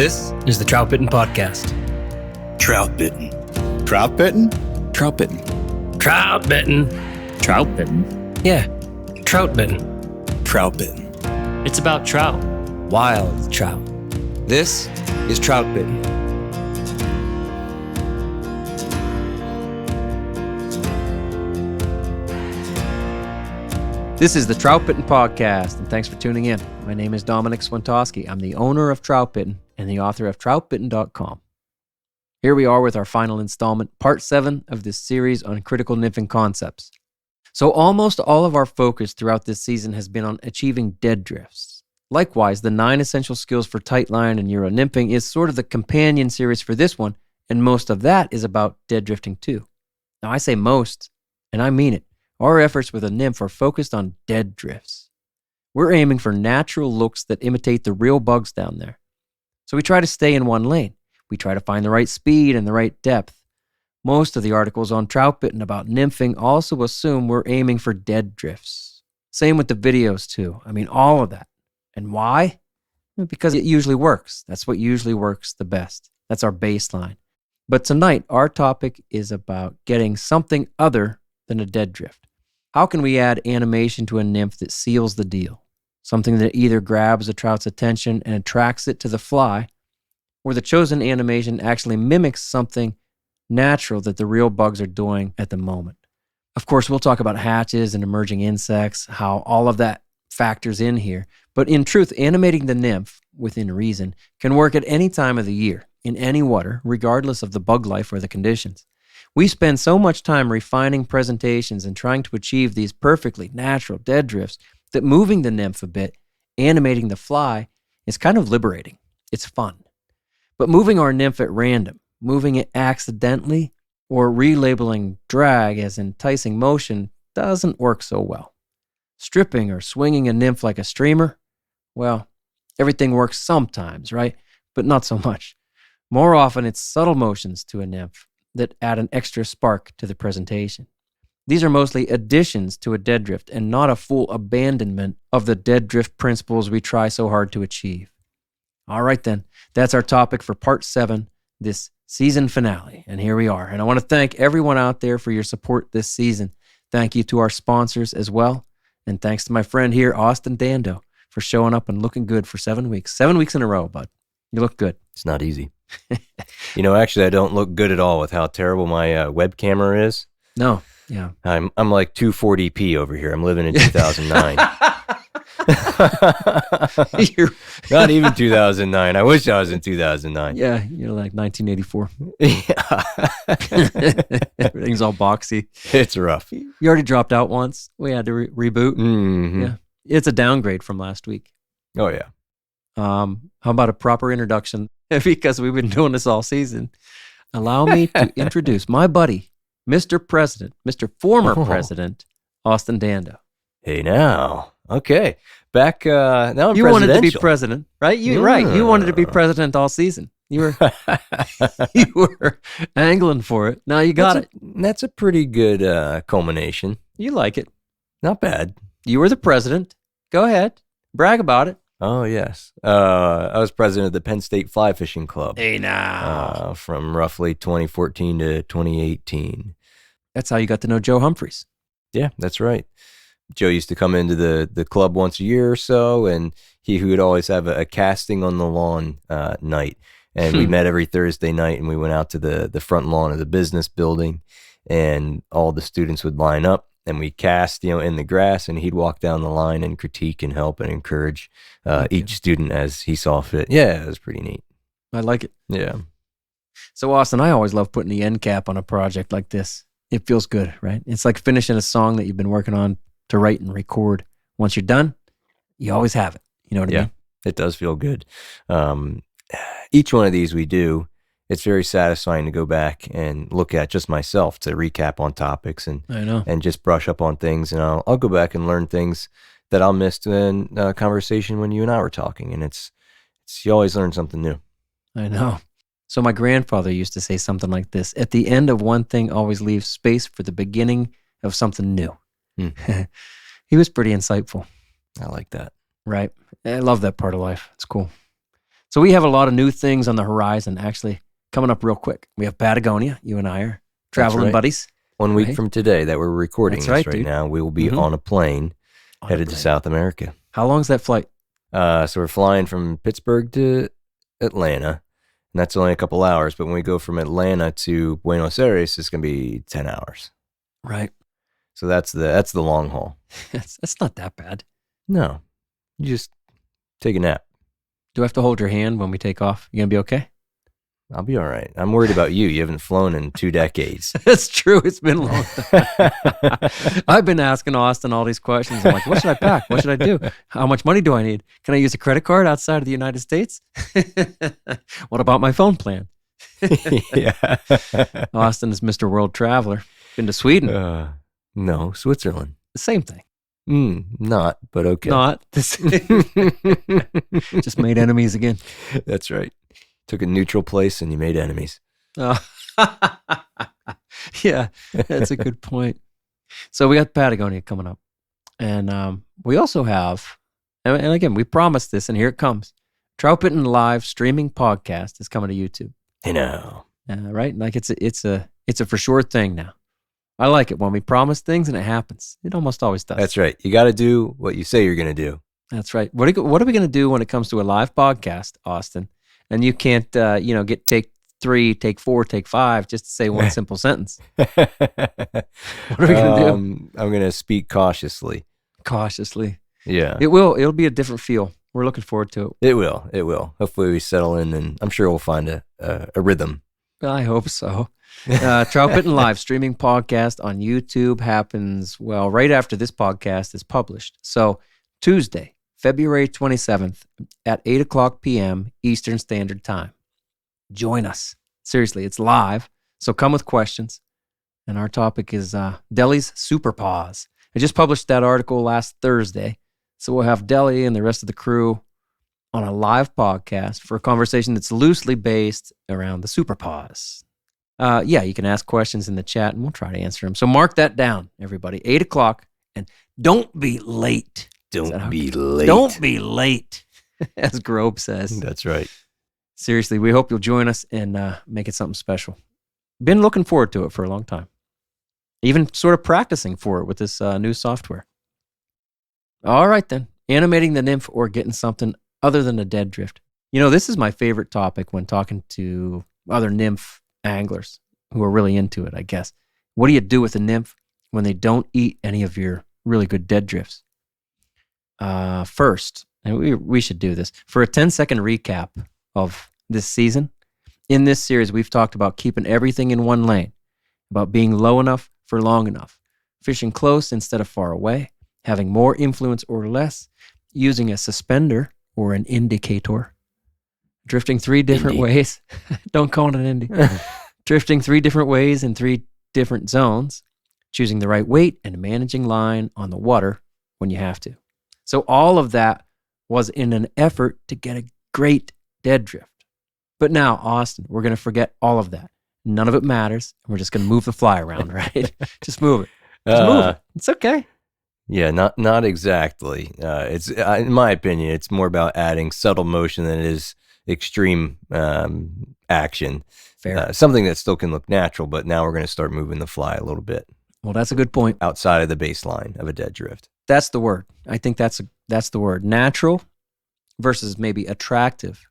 This is the Troutbitten podcast. Troutbitten. Troutbitten? Troutbitten. Troutbitten. Troutbitten? Yeah, Troutbitten. Troutbitten. It's about trout. Wild trout. This is Troutbitten. This is the Troutbitten podcast, and thanks for tuning in. My name is Dominic Swantowski. I'm the owner of Troutbitten and the author of troutbitten.com. Here we are with our final installment, part 7 of this series on critical nymphing concepts. So almost all of our focus throughout this season has been on achieving dead drifts. Likewise, the 9 essential skills for tightline and Euro nymphing is sort of the companion series for this one, and most of that is about dead drifting too. Now I say most, and I mean it. Our efforts with a nymph are focused on dead drifts. We're aiming for natural looks that imitate the real bugs down there. So we try to stay in one lane. We try to find the right speed and the right depth. Most of the articles on Troutbitten about nymphing also assume we're aiming for dead drifts. Same with the videos too. I mean, all of that. And why? Because it usually works. That's what usually works the best. That's our baseline. But tonight, our topic is about getting something other than a dead drift. How can we add animation to a nymph that seals the deal? Something that either grabs a trout's attention and attracts it to the fly, or the chosen animation actually mimics something natural that the real bugs are doing at the moment. Of course, we'll talk about hatches and emerging insects, how all of that factors in here. But in truth, animating the nymph, within reason, can work at any time of the year, in any water, regardless of the bug life or the conditions. We spend so much time refining presentations and trying to achieve these perfectly natural dead drifts that moving the nymph a bit, animating the fly, is kind of liberating. It's fun. But moving our nymph at random, moving it accidentally, or relabeling drag as enticing motion doesn't work so well. Stripping or swinging a nymph like a streamer, well, everything works sometimes, right? But not so much. More often, it's subtle motions to a nymph that add an extra spark to the presentation. These are mostly additions to a dead drift and not a full abandonment of the dead drift principles we try so hard to achieve. All right then, that's our topic for part 7, this season finale. And here we are. And I want to thank everyone out there for your support this season. Thank you to our sponsors as well. And thanks to my friend here, Austin Dando, for showing up and looking good for 7 weeks. 7 weeks in a row, bud. You look good. It's not easy. Actually, I don't look good at all with how terrible my web camera is. No, yeah. I'm like 240p over here. I'm living in 2009. Not even 2009. I wish I was in 2009. Yeah, you're like 1984. Yeah. Everything's all boxy. It's rough. You already dropped out once. We had to reboot. Mm-hmm. Yeah, it's a downgrade from last week. Oh, yeah. How about a proper introduction? Because we've been doing this all season. Allow me to introduce my buddy, Mr. President, Mr. Former President, Austin Dando. Hey, now. Okay. Back, now I'm You wanted to be presidential. president, right? You wanted to be president all season. You were angling for it. Now you got it. That's a pretty good culmination. You like it. Not bad. You were the president. Go ahead. Brag about it. Oh, yes. I was president of the Penn State Fly Fishing Club. Hey, now. From roughly 2014 to 2018. That's how you got to know Joe Humphreys. Yeah, that's right. Joe used to come into the club once a year or so, and he would always have a casting on the lawn night. And we met every Thursday night, and we went out to the front lawn of the business building, and all the students would line up. And we cast, in the grass, and he'd walk down the line and critique and help and encourage each student as he saw fit. Yeah, it was pretty neat. I like it. Yeah. So, Austin, I always love putting the end cap on a project like this. It feels good, right? It's like finishing a song that you've been working on to write and record. Once you're done, you always have it. You know what I mean? It does feel good. Each one of these we do, it's very satisfying to go back and look at just myself to recap on topics and just brush up on things. And I'll go back and learn things that I'll miss in a conversation when you and I were talking. And it's you always learn something new. I know. So my grandfather used to say something like this: at the end of one thing, always leave space for the beginning of something new. He was pretty insightful. I like that. Right. I love that part of life. It's cool. So we have a lot of new things on the horizon, actually, coming up real quick. We have Patagonia. You and I are traveling right. buddies. 1 week Right. from today that we're recording That's this right, right dude. now, we will be Mhm. on a plane On a headed to plane. South America. How long's that flight? So we're flying from Pittsburgh to Atlanta, and that's only a couple hours. But when we go from Atlanta to Buenos Aires, it's going to be 10 hours. Right. So that's the long haul. That's not that bad. No, you just take a nap. Do I have to hold your hand when we take off? You gonna be okay? I'll be all right. I'm worried about you. You haven't flown in 2 decades. That's true. It's been a long time. I've been asking Austin all these questions. I'm like, what should I pack? What should I do? How much money do I need? Can I use a credit card outside of the United States? What about my phone plan? Yeah. Austin is Mr. World Traveler. Been to Sweden. No, Switzerland. The same thing. Not, but okay. Not the same. Just made enemies again. That's right. Took a neutral place and you made enemies. Yeah, that's a good point. So we got Patagonia coming up. And we also have, and again, we promised this, and here it comes. Troutbitten live streaming podcast is coming to YouTube. I know. Right? Like it's a for sure thing now. I like it when we promise things and it happens. It almost always does. That's right. You got to do what you say you're going to do. That's right. What are we going to do when it comes to a live podcast, Austin? And you can't, get take 3, take 4, take 5 just to say one simple sentence. What are we going to do? I'm going to speak cautiously. Cautiously. Yeah. It'll be a different feel. We're looking forward to it. It will. Hopefully we settle in and I'm sure we'll find a rhythm. I hope so. Troutbitten live streaming podcast on YouTube happens, right after this podcast is published. So Tuesday, February 27th at 8 o'clock p.m. Eastern Standard Time. Join us. Seriously, it's live. So come with questions. And our topic is Deli's Super Pause. I just published that article last Thursday. So we'll have Deli and the rest of the crew on a live podcast for a conversation that's loosely based around the super pause. You can ask questions in the chat and we'll try to answer them. So mark that down, everybody. 8 o'clock, and don't be late. Don't be late. Don't be late, as Grobe says. That's right. Seriously, we hope you'll join us and make it something special. Been looking forward to it for a long time. Even sort of practicing for it with this new software. All right, then. Animating the nymph or getting something other than a dead drift. This is my favorite topic when talking to other nymph anglers who are really into it, I guess. What do you do with a nymph when they don't eat any of your really good dead drifts? First, and we should do this, for a 10-second recap of this season. In this series, we've talked about keeping everything in one lane, about being low enough for long enough, fishing close instead of far away, having more influence or less, using a suspender or an indicator, drifting 3 different ways. Don't call it an Indy. Drifting 3 different ways in 3 different zones, choosing the right weight and managing line on the water when you have to. So all of that was in an effort to get a great dead drift. But now, Austin, we're going to forget all of that. None of it matters. We're just going to move the fly around, right? Just move it. Just move it. It's okay. Yeah, not exactly. It's in my opinion, it's more about adding subtle motion than it is extreme action. Fair. Something that still can look natural, but now we're going to start moving the fly a little bit Well, that's a good point. outside of the baseline of a dead drift. That's the word. I think that's the word. Natural versus maybe attractive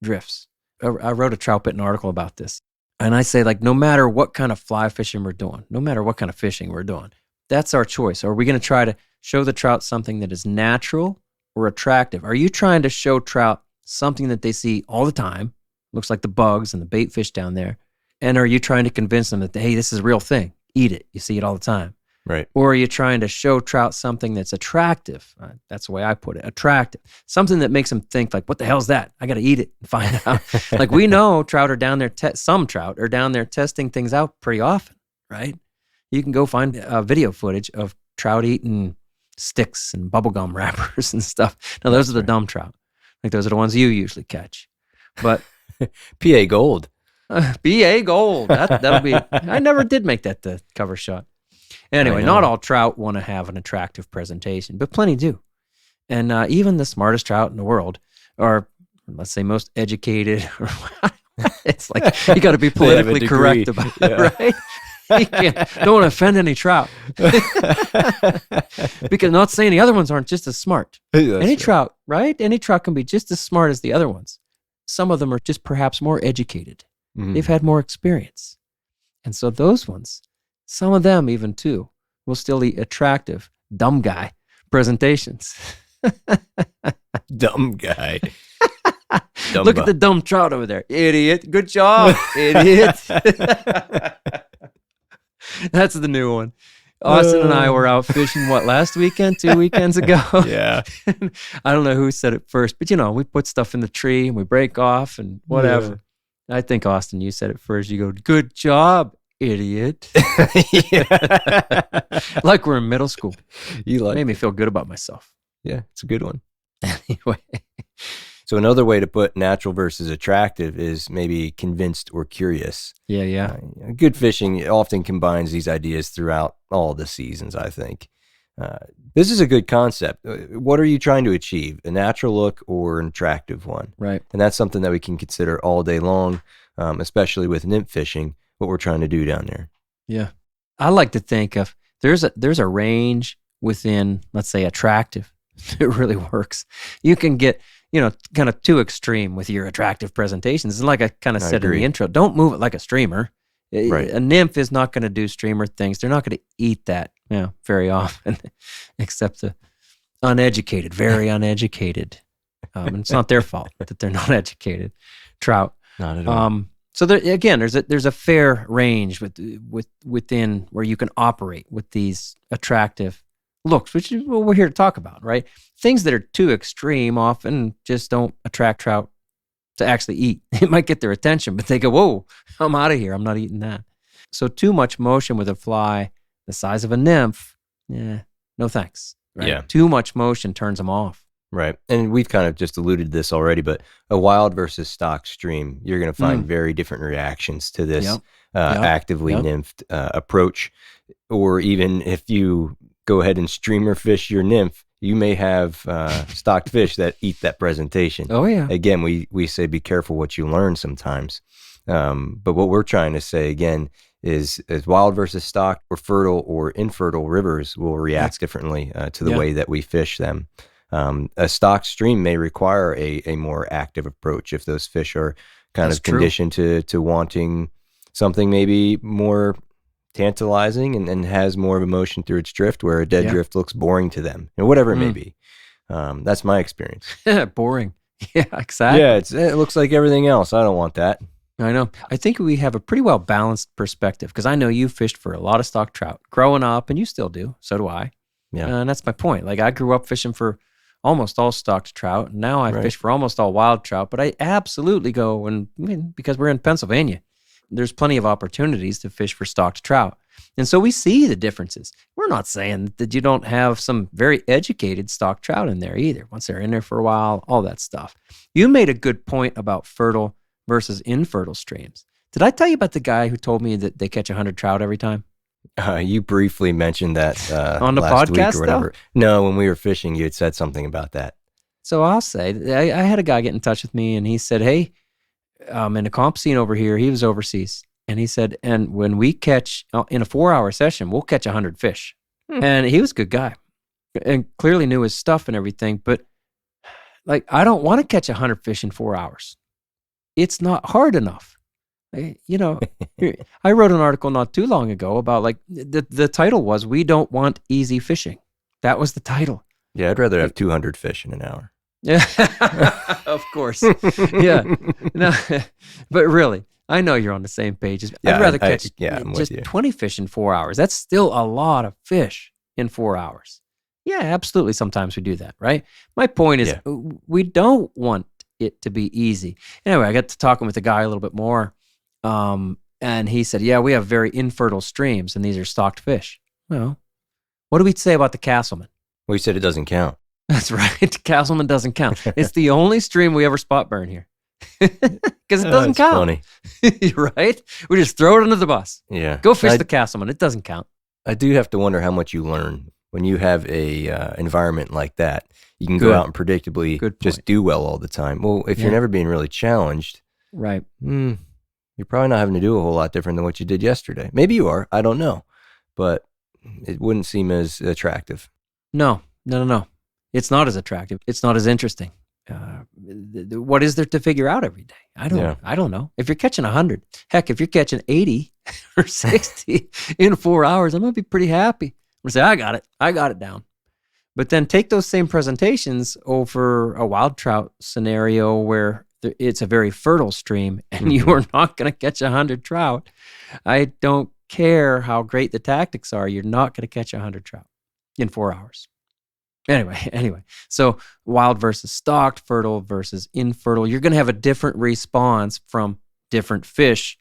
drifts. I wrote a Troutbitten article about this. And I say, no matter what kind of fly fishing we're doing, no matter what kind of fishing we're doing, that's our choice. Are we going to try to show the trout something that is natural or attractive? Are you trying to show trout something that they see all the time, looks like the bugs and the bait fish down there? And are you trying to convince them that, hey, this is a real thing? Eat it. You see it all the time. Right. Or are you trying to show trout something that's attractive? That's the way I put it. Attractive. Something that makes them think, what the hell's that? I got to eat it and find out. We know trout are down there, some trout are down there testing things out pretty often, right? You can go find video footage of trout eating sticks and bubblegum wrappers and stuff. Now, those are the dumb trout. Those are the ones you usually catch. But PA Gold. BA Gold. That'll be, I never did make that the cover shot. Anyway, not all trout want to have an attractive presentation, but plenty do. And even the smartest trout in the world are let's say most educated. It's like you got to be politically correct about it, right? You don't want to offend any trout. Because not saying the other ones aren't just as smart. Any trout, right? Any trout can be just as smart as the other ones. Some of them are just perhaps more educated. They've had more experience. And so those ones, some of them even too, will still eat attractive, dumb guy presentations. Dumb guy. Look at the dumb trout over there. Idiot. Good job, idiot. That's the new one. Austin and I were out fishing, last weekend, 2 weekends ago? Yeah. I don't know who said it first, but we put stuff in the tree and we break off and whatever. Yeah. I think, Austin, you said it first. You go, good job, idiot. Like we're in middle school. Made me feel good about myself. Yeah, it's a good one. Anyway. So another way to put natural versus attractive is maybe convinced or curious. Yeah. Good fishing often combines these ideas throughout all the seasons, I think. This is a good concept. What are you trying to achieve? A natural look or an attractive one? Right. And that's something that we can consider all day long, especially with nymph fishing, what we're trying to do down there. Yeah. I like to think of, there's a range within, let's say, attractive. It really works. You can get, kind of too extreme with your attractive presentations. And like I kind of said in the intro, don't move it like a streamer. Right. A nymph is not going to do streamer things. They're not going to eat that very often, except the uneducated, very uneducated. And it's not their fault that they're not educated. Trout. Not at all. So again, there's a fair range within where you can operate with these attractive looks, which is what we're here to talk about, right? Things that are too extreme often just don't attract trout to actually eat. It might get their attention, but they go, whoa, I'm out of here. I'm not eating that. So too much motion with a fly the size of a nymph, no thanks. Right? Yeah. Too much motion turns them off. Right. And we've kind of just alluded to this already, but a wild versus stock stream, you're going to find very different reactions to this actively nymphed approach. Or even if you go ahead and streamer fish your nymph, you may have stocked fish that eat that presentation. Oh, yeah. Again, we say be careful what you learn sometimes. But what we're trying to say, again, is wild versus stock or fertile or infertile rivers will react differently to the way that we fish them. A stock stream may require a more active approach if those fish are kind of conditioned to wanting something maybe more tantalizing and has more of emotion through its drift, where a dead drift looks boring to them, whatever it may be. That's my experience. Boring. Yeah, exactly. Yeah, it looks like everything else. I don't want that. I know. I think we have a pretty well balanced perspective, because I know you fished for a lot of stock trout growing up, and you still do. So do I. Yeah. And that's my point. Like, I grew up fishing for almost all stocked trout. And now I fish for almost all wild trout, but I absolutely go because we're in Pennsylvania, there's plenty of opportunities to fish for stocked trout. And so we see the differences. We're not saying that you don't have some very educated stocked trout in there either, once they're in there for a while, all that stuff. You made a good point about fertile versus infertile streams. Did I tell you about the guy who told me that they catch 100 trout every time? You briefly mentioned that on the last podcast, week or whatever. though? No, when we were fishing, you had said something about that. So I'll say, I had a guy get in touch with me, and he said, hey, in a comp scene over here, he was overseas, and he said, and when we catch, in a 4-hour session, we'll catch 100 fish. And he was a good guy and clearly knew his stuff and everything, but like, I don't want to catch 100 fish in 4 hours. It's not hard enough. I wrote an article not too long ago about, like, the title was, "We Don't Want Easy Fishing." That was the title. Yeah, I'd rather have 200 fish in an hour. Yeah, of course. Yeah, no, but really, I know you're on the same page. I'd rather catch just 20 fish in 4 hours. That's still a lot of fish in 4 hours. Yeah, absolutely. Sometimes we do that, right? My point is, we don't want it to be easy. Anyway, I got to talking with the guy a little bit more, and he said, "Yeah, we have very infertile streams, and these are stocked fish." Well, what do we say about the Castleman? Well, you said it doesn't count. That's right. Castleman doesn't count. It's the only stream we ever spot burn here. Because it doesn't count. Funny. Right? We just throw it under the bus. Yeah. Go fish the Castleman. It doesn't count. I do have to wonder how much you learn when you have a environment like that, you can Good. go out and predictably Good just point. do well all the time. Well, if Yeah. you're never being really challenged, Right. you're probably not having to do a whole lot different than what you did yesterday. Maybe you are. I don't know. But it wouldn't seem as attractive. No. It's not as attractive. It's not as interesting. What is there to figure out every day? I don't know. If you're catching 100, heck, if you're catching 80 or 60 in 4 hours, I'm going to be pretty happy. I'm going to say, I got it down. But then take those same presentations over a wild trout scenario where it's a very fertile stream and you are not going to catch 100 trout. I don't care how great the tactics are. You're not going to catch 100 trout in 4 hours. Anyway, so wild versus stocked, fertile versus infertile, you're going to have a different response from different fish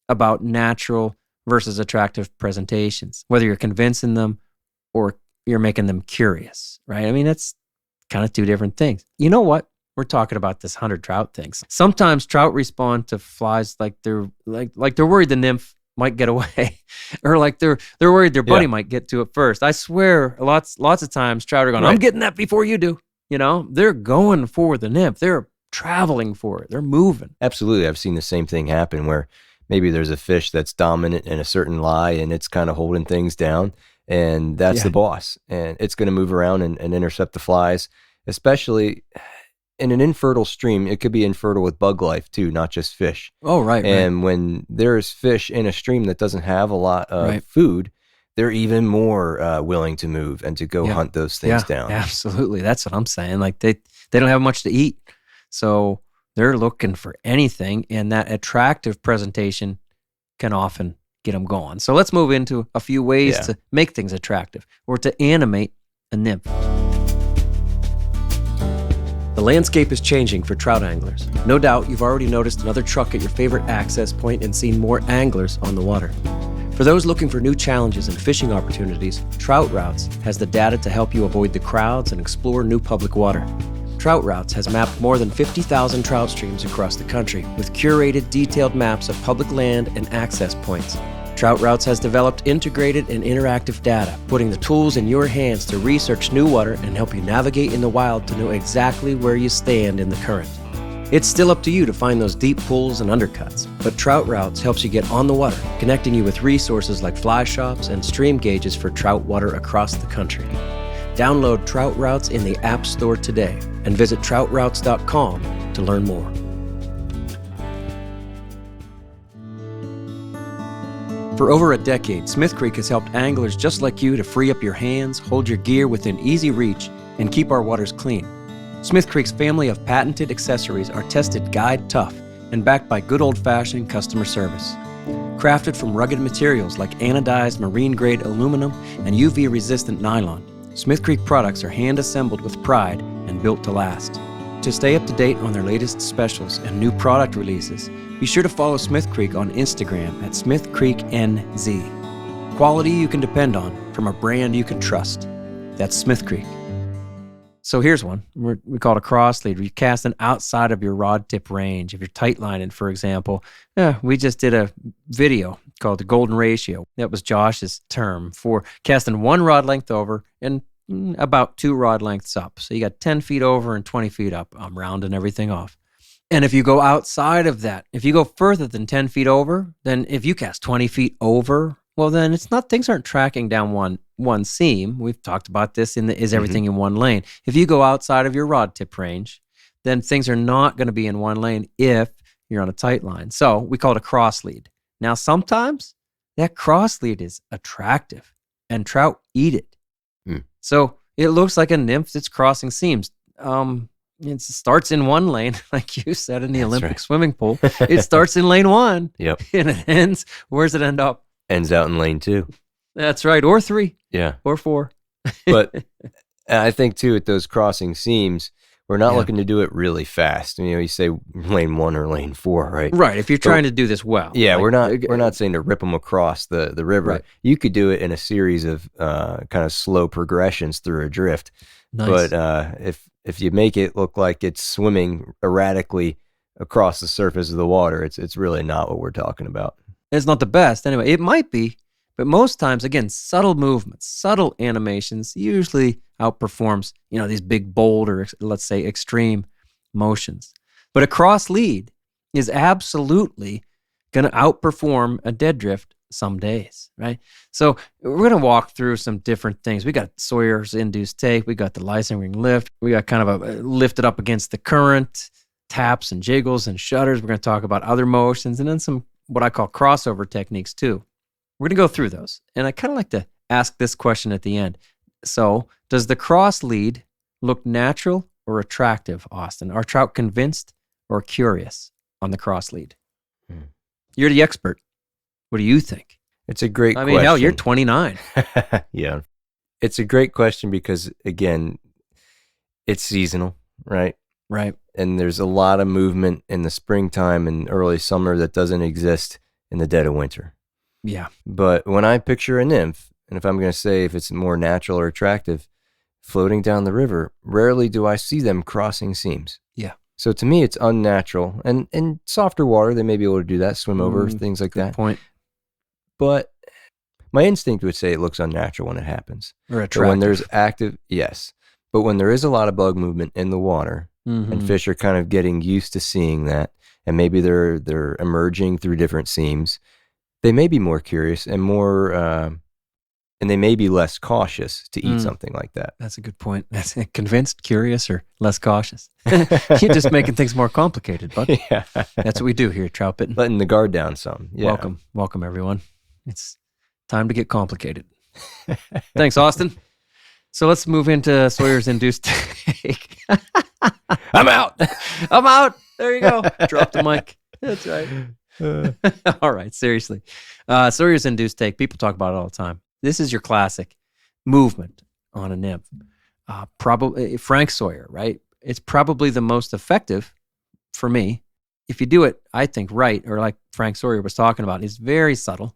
about natural versus attractive presentations, whether you're convincing them or you're making them curious, right? I mean, that's kind of two different things. You know what? We're talking about this 100 trout things. Sometimes trout respond to flies like they're worried the nymph might get away, or like they're worried their buddy might get to it first. I swear, lots of times trout are going, I'm getting that before you do. You know, they're going for the nymph. They're traveling for it. They're moving. Absolutely. I've seen the same thing happen where maybe there's a fish that's dominant in a certain lie and it's kind of holding things down, and that's the boss. And it's going to move around and intercept the flies, especially in an infertile stream. It could be infertile with bug life too, not just fish. Oh, right. And when there's fish in a stream that doesn't have a lot of food, they're even more willing to move and to go hunt those things down. Absolutely. That's what I'm saying. Like they don't have much to eat. So they're looking for anything, and that attractive presentation can often get them going. So let's move into a few ways to make things attractive or to animate a nymph. The landscape is changing for trout anglers. No doubt you've already noticed another truck at your favorite access point and seen more anglers on the water. For those looking for new challenges and fishing opportunities, Trout Routes has the data to help you avoid the crowds and explore new public water. Trout Routes has mapped more than 50,000 trout streams across the country with curated, detailed maps of public land and access points. Trout Routes has developed integrated and interactive data, putting the tools in your hands to research new water and help you navigate in the wild to know exactly where you stand in the current. It's still up to you to find those deep pools and undercuts, but Trout Routes helps you get on the water, connecting you with resources like fly shops and stream gauges for trout water across the country. Download Trout Routes in the App Store today and visit troutroutes.com to learn more. For over a decade, Smith Creek has helped anglers just like you to free up your hands, hold your gear within easy reach, and keep our waters clean. Smith Creek's family of patented accessories are tested guide tough and backed by good old-fashioned customer service. Crafted from rugged materials like anodized marine-grade aluminum and UV-resistant nylon, Smith Creek products are hand-assembled with pride and built to last. To stay up to date on their latest specials and new product releases, be sure to follow Smith Creek on Instagram at SmithCreekNZ. Quality you can depend on from a brand you can trust. That's Smith Creek. So here's one. We call it a cross lead. You're casting outside of your rod tip range. If you're tight lining, for example, we just did a video called the golden ratio. That was Josh's term for casting one rod length over and about 2 rod lengths up. So you got 10 feet over and 20 feet up. I'm rounding everything off. And if you go outside of that, if you go further than 10 feet over, then if you cast 20 feet over, well, then things aren't tracking down one seam. We've talked about this in the is everything in one lane. If you go outside of your rod tip range, then things are not going to be in one lane if you're on a tight line. So we call it a cross lead. Now, sometimes that cross lead is attractive and trout eat it. So it looks like a nymph that's crossing seams. It starts in one lane, like you said in the Olympic swimming pool. It starts in lane 1. Yep. And it ends, where's it end up? Ends out in lane 2. That's right. Or 3. Yeah. Or 4. But I think too, at those crossing seams, we're not looking to do it really fast. You say lane 1 or lane 4, right? Right. If you're trying to do this well. Yeah, we're not saying to rip them across the river. Right. You could do it in a series of kind of slow progressions through a drift. Nice. But if you make it look like it's swimming erratically across the surface of the water, it's really not what we're talking about. It's not the best. Anyway, it might be, But most times, again, subtle movements, subtle animations usually outperforms, these big, bold, or let's say extreme motions. But a cross lead is absolutely going to outperform a dead drift some days, right? So we're going to walk through some different things. We got Sawyer's induced take. We got the Lysenring lift. We got kind of a lifted up against the current, taps and jiggles and shudders. We're going to talk about other motions and then some what I call crossover techniques too. We're going to go through those. And I kind of like to ask this question at the end. So does the cross lead look natural or attractive, Austin? Are trout convinced or curious on the cross lead? You're the expert. What do you think? It's a great question. I mean, hell, you're 29. Yeah. It's a great question because, again, it's seasonal, right? Right. And there's a lot of movement in the springtime and early summer that doesn't exist in the dead of winter. Yeah. But when I picture a nymph, and if I'm going to say if it's more natural or attractive, floating down the river, rarely do I see them crossing seams. Yeah. So to me, it's unnatural. And in softer water, they may be able to do that, swim over, things like that. Good point. But my instinct would say it looks unnatural when it happens. Or attractive. But when there's active, yes. But when there is a lot of bug movement in the water, and fish are kind of getting used to seeing that, and maybe they're emerging through different seams, they may be more curious and more, and they may be less cautious to eat something like that. That's a good point. That's convinced, curious, or less cautious. You're just making things more complicated, bud. Yeah. That's what we do here at Troutbitten. Letting the guard down some. Yeah. Welcome, everyone. It's time to get complicated. Thanks, Austin. So let's move into Sawyer's induced take. I'm out. I'm out. There you go. Drop the mic. That's right. All right, seriously. Sawyer's induced take. People talk about it all the time. This is your classic movement on a nymph. Probably Frank Sawyer, right? It's probably the most effective for me. If you do it, I think, right, or like Frank Sawyer was talking about, it's very subtle.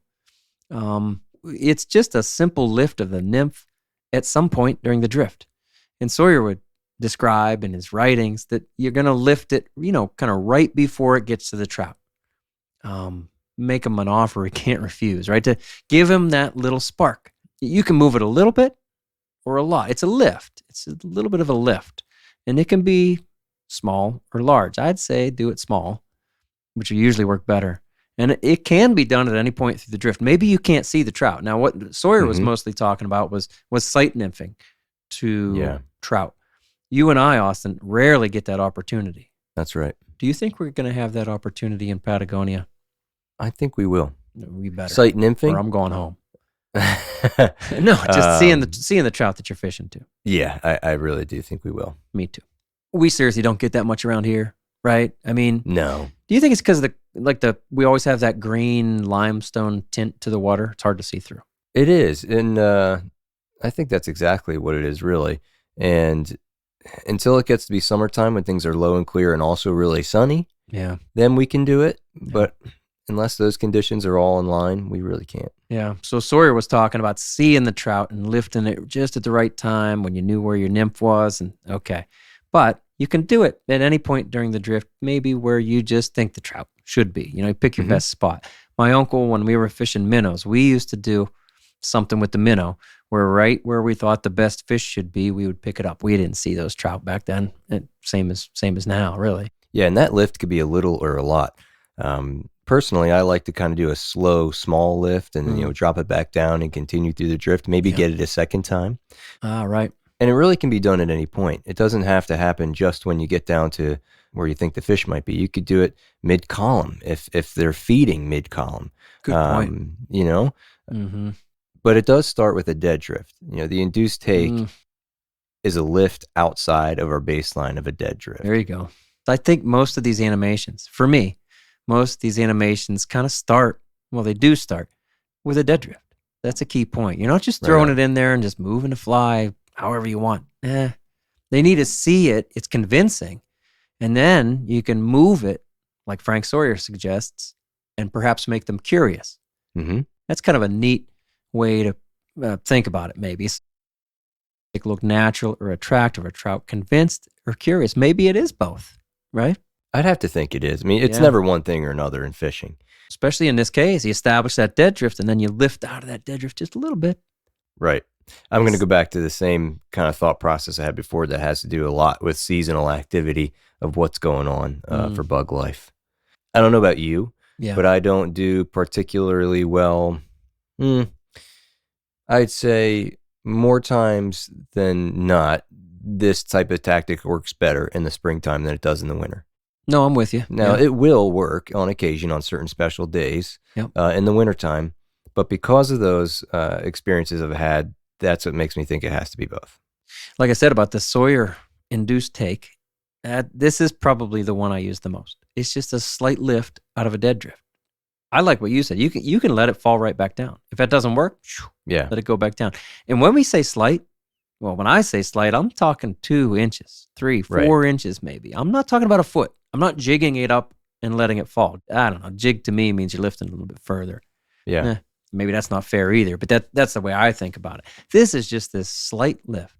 It's just a simple lift of the nymph at some point during the drift. And Sawyer would describe in his writings that you're going to lift it, kind of right before it gets to the trout. Make him an offer he can't refuse, right? To give him that little spark. You can move it a little bit or a lot. It's a lift. It's a little bit of a lift. And it can be small or large. I'd say do it small, which will usually work better. And it can be done at any point through the drift. Maybe you can't see the trout. Now, what Sawyer was mostly talking about was sight nymphing to trout. You and I, Austin, rarely get that opportunity. That's right. Do you think we're going to have that opportunity in Patagonia? I think we will. We better. Sight nymphing? Or I'm going home. No, just seeing the trout that you're fishing to. Yeah, I really do think we will. Me too. We seriously don't get that much around here, right? I mean, no. Do you think it's because we always have that green limestone tint to the water? It's hard to see through. It is, and I think that's exactly what it is, really. And until it gets to be summertime when things are low and clear and also really sunny, then we can do it. But unless those conditions are all in line, we really can't. Yeah. So Sawyer was talking about seeing the trout and lifting it just at the right time when you knew where your nymph was. And okay. But you can do it at any point during the drift, maybe where you just think the trout should be. You pick your best spot. My uncle, when we were fishing minnows, we used to do something with the minnow where right where we thought the best fish should be, we would pick it up. We didn't see those trout back then. Same as now, really. Yeah, and that lift could be a little or a lot. Personally, I like to kind of do a slow, small lift and then, drop it back down and continue through the drift, maybe get it a second time. Right. And it really can be done at any point. It doesn't have to happen just when you get down to where you think the fish might be. You could do it mid-column if they're feeding mid-column. Good point. But it does start with a dead drift. The induced take is a lift outside of our baseline of a dead drift. There you go. I think most of these animations, for me, kind of start, they do start with a dead drift. That's a key point. You're not just throwing it in there and just moving the fly however you want. They need to see it. It's convincing. And then you can move it, like Frank Sawyer suggests, and perhaps make them curious. That's kind of a neat way to think about it, maybe. It look natural or attractive, or trout convinced or curious. Maybe it is both, right? I'd have to think it is. I mean, it's never one thing or another in fishing. especially in this case. You establish that dead drift, and then you lift out of that dead drift just a little bit. Right. I'm going to go back to the same kind of thought process I had before that has to do a lot with seasonal activity of what's going on for bug life. I don't know about you, but I don't do particularly well. I'd say more times than not, this type of tactic works better in the springtime than it does in the winter. No, I'm with you. Now, it will work on occasion on certain special days in the wintertime, but because of those experiences I've had, that's what makes me think it has to be both. Like I said about the Sawyer-induced take, this is probably the one I use the most. It's just a slight lift out of a dead drift. I like what you said. You can let it fall right back down. If that doesn't work, let it go back down. And when we say slight, well, when I say slight, I'm talking 2 inches, 3, 4 inches maybe. I'm not talking about a foot. I'm not jigging it up and letting it fall. I don't know. Jig to me means you're lifting a little bit further. Yeah. Maybe that's not fair either, but that's the way I think about it. This is just this slight lift.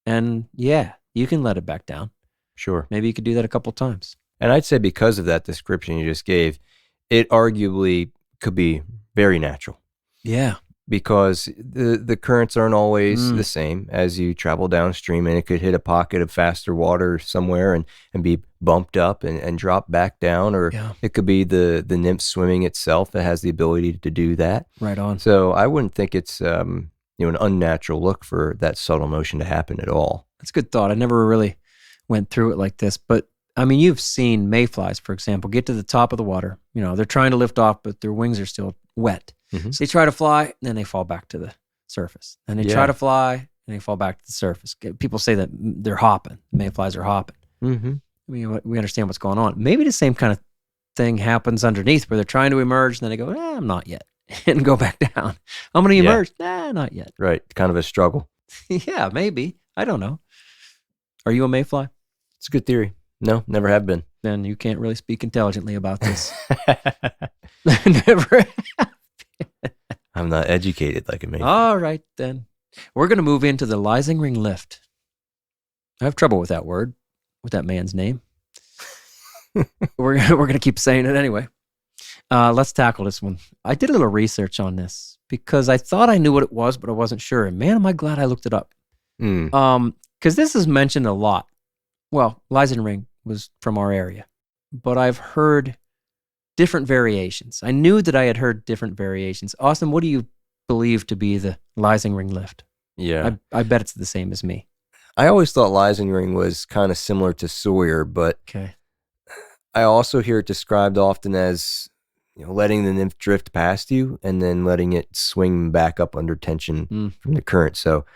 And you can let it back down. Sure. Maybe you could do that a couple times. And I'd say because of that description you just gave, it arguably could be very natural. Yeah. Because the currents aren't always the same as you travel downstream, and it could hit a pocket of faster water somewhere and be bumped up and drop back down, or it could be the nymph swimming itself that has the ability to do that. Right on. So I wouldn't think it's an unnatural look for that subtle motion to happen at all. That's a good thought. I never really went through it like this, but I mean, you've seen mayflies, for example, get to the top of the water. You know, they're trying to lift off, but their wings are still wet. Mm-hmm. So they try to fly, and then they fall back to the surface. And they try to fly, and they fall back to the surface. People say that they're hopping. Mayflies are hopping. Mm-hmm. I mean, we understand what's going on. Maybe the same kind of thing happens underneath where they're trying to emerge, and then they go, I'm not yet, and go back down. I'm going to emerge. Not yet. Right. Kind of a struggle. Yeah, maybe. I don't know. Are you a mayfly? It's a good theory. No, never have been. Then you can't really speak intelligently about this. Never. I'm not educated like a mayfly. All right, then. We're going to move into the Lysing Ring lift. I have trouble with that word, with that man's name. We're going to keep saying it anyway. Let's tackle this one. I did a little research on this because I thought I knew what it was, but I wasn't sure. And man, am I glad I looked it up. Because this is mentioned a lot. Well, Lysing Ring was from our area, but I've heard different variations. I knew that I had heard different variations. Austin, what do you believe to be the Lysing Ring lift? Yeah. I bet it's the same as me. I always thought Lysing Ring was kind of similar to Sawyer, but I also hear it described often as letting the nymph drift past you and then letting it swing back up under tension from the current. So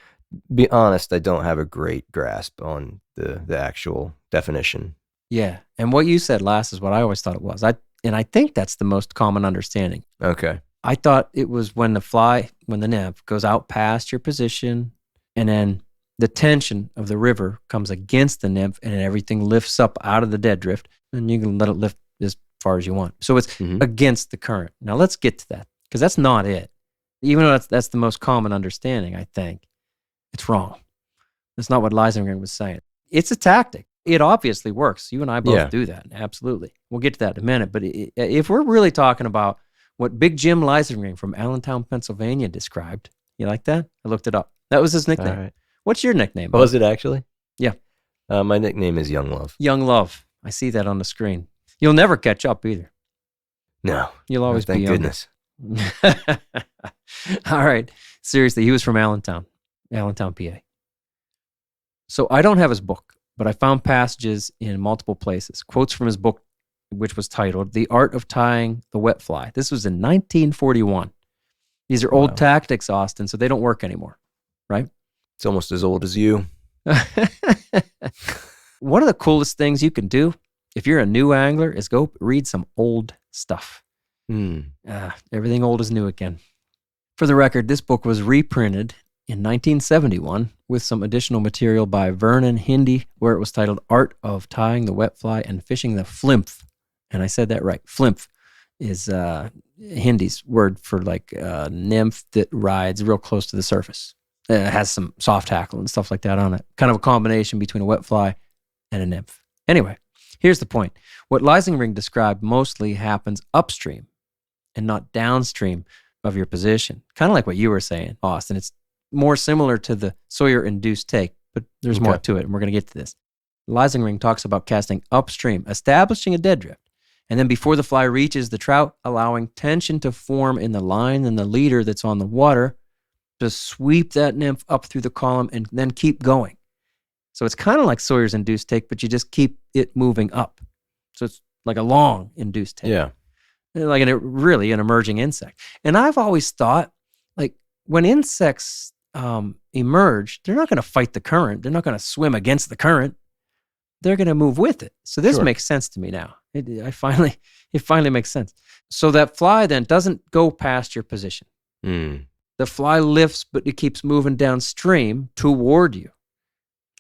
be honest, I don't have a great grasp on the actual definition. Yeah. And what you said last is what I always thought it was. And I think that's the most common understanding. Okay. I thought it was when the nymph goes out past your position, and then the tension of the river comes against the nymph, and then everything lifts up out of the dead drift, and you can let it lift as far as you want. So it's against the current. Now let's get to that, because that's not it. Even though that's the most common understanding, I think it's wrong. That's not what Lysing Ring was saying. It's a tactic. It obviously works. You and I both do that. Absolutely. We'll get to that in a minute. But if we're really talking about what Big Jim Lysing Ring from Allentown, Pennsylvania described, you like that? I looked it up. That was his nickname. All right. What's your nickname? Was it actually? Yeah. My nickname is Young Love. Young Love. I see that on the screen. You'll never catch up either. No. You'll always be young. Thank goodness. All right. Seriously, he was from Allentown, PA. So I don't have his book, but I found passages in multiple places, quotes from his book, which was titled The Art of Tying the Wet Fly. This was in 1941. These are old tactics, Austin, so they don't work anymore, right? It's almost as old as you. One of the coolest things you can do if you're a new angler is go read some old stuff. Everything old is new again. For the record, this book was reprinted in 1971 with some additional material by Vernon Hindy, where it was titled Art of Tying the Wet Fly and Fishing the Flymph. And I said that right. Flymph is Hindy's word for like a nymph that rides real close to the surface. It has some soft tackle and stuff like that on it. Kind of a combination between a wet fly and a nymph. Anyway, here's the point. What Lysing Ring described mostly happens upstream. and not downstream of your position. Kind of like what you were saying, Austin. It's more similar to the Sawyer-induced take, but there's more to it, and we're going to get to this. Leisingring talks about casting upstream, establishing a dead drift, and then before the fly reaches the trout, allowing tension to form in the line and the leader that's on the water to sweep that nymph up through the column and then keep going. So it's kind of like Sawyer's induced take, but you just keep it moving up. So it's like a long induced take. Yeah. Like really an emerging insect. And I've always thought, like, when insects emerge, they're not going to fight the current. They're not going to swim against the current. They're going to move with it. So this makes sense to me now. It finally makes sense. So that fly then doesn't go past your position. The fly lifts, but it keeps moving downstream toward you.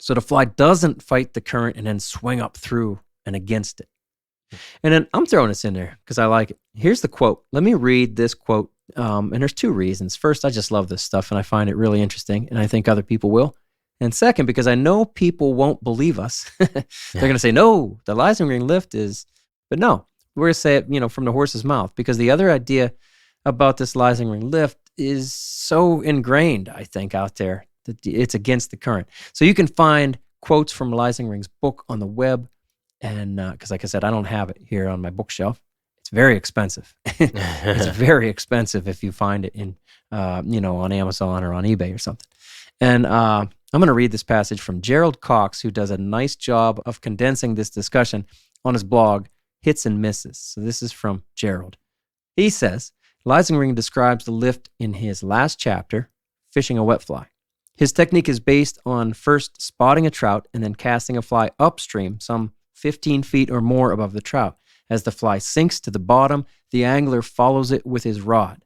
So the fly doesn't fight the current and then swing up through and against it. And then I'm throwing this in there because I like it. Here's the quote. Let me read this quote. And there's two reasons. First, I just love this stuff and I find it really interesting, and I think other people will. And second, because I know people won't believe us. They're going to say, no, the Leisingring lift is, but no, we're going to say it, from the horse's mouth, because the other idea about this Leisingring lift is so ingrained, I think, out there that it's against the current. So you can find quotes from Leisingring's book on the web, and because like I said, I don't have it here on my bookshelf. It's very expensive. It's very expensive if you find it in, on Amazon or on eBay or something. And I'm going to read this passage from Gerald Cox, who does a nice job of condensing this discussion on his blog, Hits and Misses. So this is from Gerald. He says, Leisingring describes the lift in his last chapter, Fishing a Wet Fly. His technique is based on first spotting a trout and then casting a fly upstream, some 15 feet or more above the trout. As the fly sinks to the bottom, the angler follows it with his rod,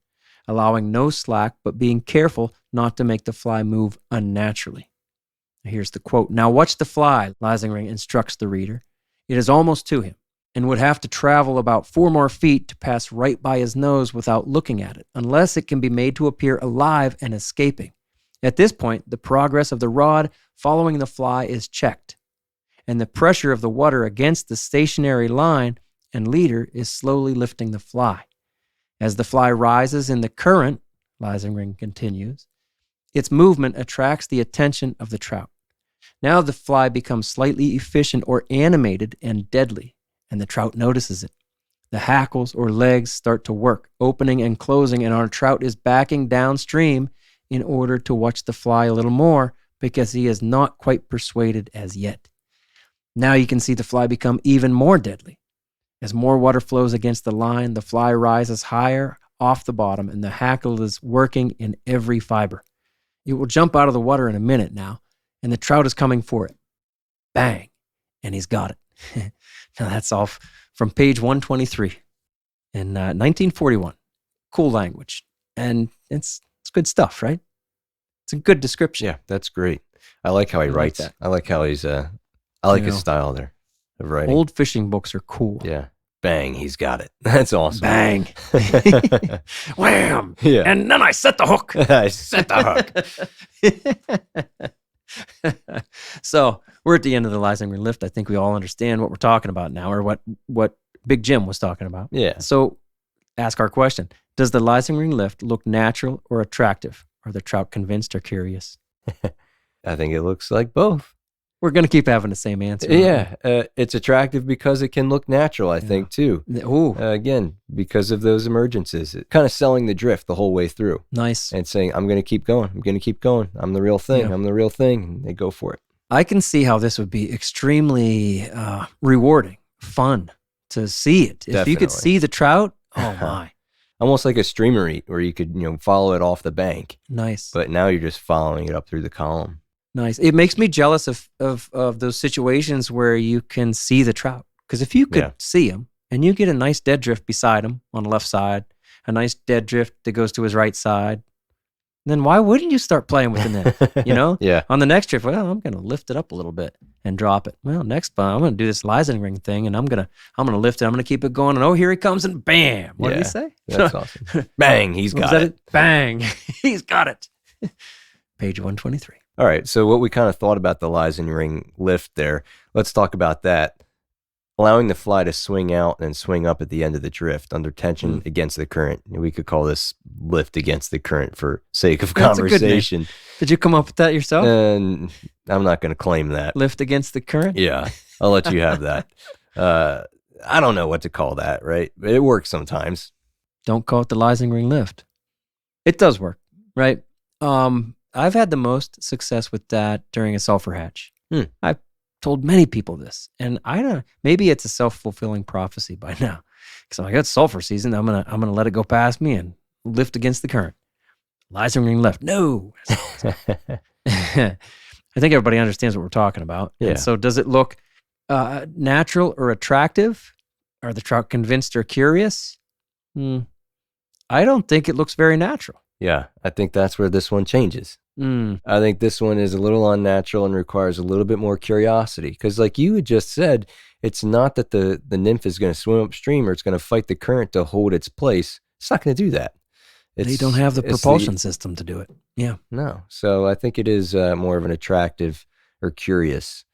allowing no slack but being careful not to make the fly move unnaturally. Here's the quote. Now watch the fly, Leisingring instructs the reader. It is almost to him, and would have to travel about 4 more feet to pass right by his nose without looking at it, unless it can be made to appear alive and escaping. At this point, the progress of the rod following the fly is checked, and the pressure of the water against the stationary line and leader is slowly lifting the fly. As the fly rises in the current, Leisingring continues, its movement attracts the attention of the trout. Now the fly becomes slightly efficient or animated and deadly, and the trout notices it. The hackles or legs start to work, opening and closing, and our trout is backing downstream in order to watch the fly a little more because he is not quite persuaded as yet. Now you can see the fly become even more deadly. As more water flows against the line, the fly rises higher off the bottom, and the hackle is working in every fiber. It will jump out of the water in a minute now, and the trout is coming for it. Bang! And he's got it. Now that's all from page 123 in 1941. Cool language. And it's good stuff, right? It's a good description. Yeah, that's great. I like how he writes. that. I like how he's, I like his style there of writing. Old fishing books are cool. Yeah. Bang, he's got it. That's awesome. Bang. Wham. Yeah. And then I set the hook. I set the hook. So we're at the end of the Leisingring lift. I think we all understand what we're talking about now, or what Big Jim was talking about. Yeah. So ask our question. Does the Leisingring lift look natural or attractive? Are the trout convinced or curious? I think it looks like both. We're going to keep having the same answer. Yeah, it's attractive because it can look natural, I think, too. Ooh. Again, because of those emergencies. Kind of selling the drift the whole way through. Nice. And saying, I'm going to keep going. I'm going to keep going. I'm the real thing. Yeah. I'm the real thing. And they go for it. I can see how this would be extremely rewarding, fun to see it. If you could see the trout, oh my. Almost like a streamer eat where you could, follow it off the bank. Nice. But now you're just following it up through the column. Nice. It makes me jealous of those situations where you can see the trout. Because if you could see him and you get a nice dead drift beside him on the left side, a nice dead drift that goes to his right side, then why wouldn't you start playing with the net? Yeah. On the next drift, well, I'm going to lift it up a little bit and drop it. Well, next time I'm going to do this Leisingring thing, and I'm going to lift it. I'm going to keep it going, and oh, here he comes, and bam! What did he say? That's awesome. Bang! He's got it. Bang! He's got it. Page 123. All right. So what we kind of thought about the Leisingring lift there. Let's talk about that. allowing the fly to swing out and swing up at the end of the drift under tension against the current. We could call this lift against the current for sake of That's a good name. conversation. Did you come up with that yourself? And I'm not going to claim that. Lift against the current? Yeah, I'll let you have that. I don't know what to call that, right? But it works sometimes. Don't call it the Lysing ring lift. It does work, right? I've had the most success with that during a sulfur hatch. I've told many people this, and I don't. Maybe it's a self-fulfilling prophecy by now, because I'm like, it's sulfur season. I'm gonna let it go past me and lift against the current. Lysing ring lift. No. I think everybody understands what we're talking about. Yeah. And so does it look natural or attractive? Are the trout convinced or curious? I don't think it looks very natural. Yeah, I think that's where this one changes. I think this one is a little unnatural and requires a little bit more curiosity. Because like you had just said, it's not that the nymph is going to swim upstream or it's going to fight the current to hold its place. It's not going to do that. They don't have the propulsion system to do it. Yeah. No. So I think it is more of an attractive or curious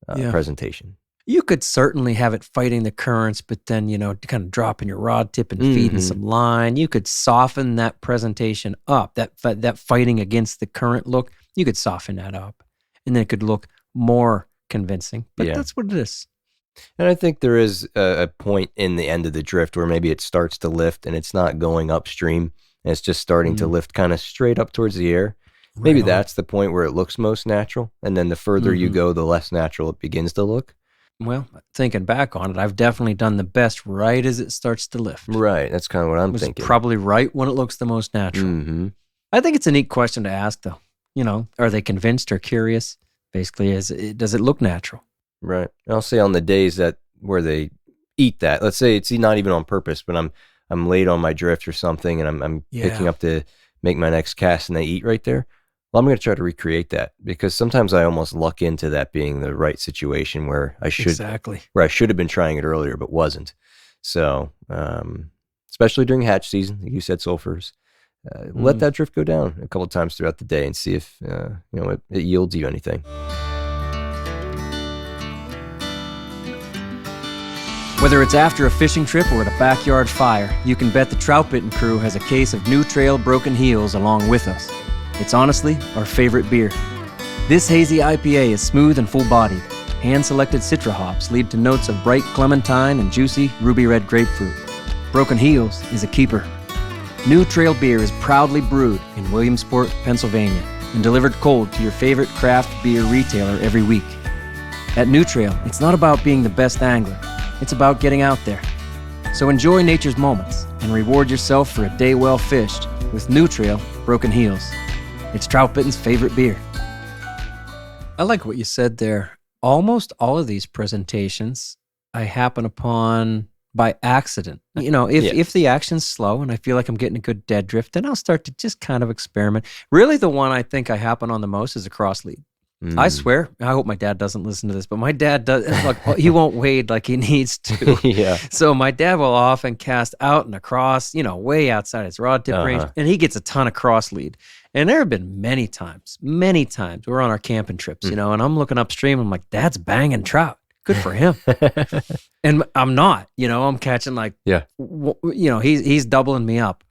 presentation. You could certainly have it fighting the currents, but then, kind of dropping your rod tip and feeding some line. You could soften that presentation up, that fighting against the current look. You could soften that up, and then it could look more convincing. But that's what it is. And I think there is a point in the end of the drift where maybe it starts to lift and it's not going upstream, and it's just starting to lift kind of straight up towards the air. Maybe that's the point where it looks most natural, and then the further you go, the less natural it begins to look. Well, thinking back on it, I've definitely done the best right as it starts to lift. Right. That's kind of what I'm thinking. Probably right when it looks the most natural. I think it's a neat question to ask, though. Are they convinced or curious? Basically, does it look natural? Right. And I'll say on the days where they eat that, let's say it's not even on purpose, but I'm late on my drift or something, and I'm picking up to make my next cast, and they eat right there. Well, I'm going to try to recreate that, because sometimes I almost luck into that being the right situation where I should have been trying it earlier but wasn't. So, especially during hatch season, like you said, sulfurs, let that drift go down a couple of times throughout the day and see if it yields you anything. Whether it's after a fishing trip or at a backyard fire, you can bet the Troutbitten crew has a case of New Trail Broken Heels along with us. It's honestly our favorite beer. This hazy IPA is smooth and full-bodied. Hand-selected Citra hops lead to notes of bright clementine and juicy ruby red grapefruit. Broken Heels is a keeper. New Trail beer is proudly brewed in Williamsport, Pennsylvania, and delivered cold to your favorite craft beer retailer every week. At New Trail, it's not about being the best angler. It's about getting out there. So enjoy nature's moments and reward yourself for a day well fished with New Trail Broken Heels. It's Troutbitten's favorite beer. I like what you said there. Almost all of these presentations I happen upon by accident. If the action's slow and I feel like I'm getting a good dead drift, then I'll start to just kind of experiment. Really, the one I think I happen on the most is a cross lead. I swear, I hope my dad doesn't listen to this, but my dad does. Look, he won't wade like he needs to. So my dad will often cast out and across, way outside his rod tip range, and he gets a ton of cross lead. And there have been many times, we're on our camping trips, and I'm looking upstream. I'm like, Dad's banging trout. Good for him. And I'm not, I'm catching he's doubling me up.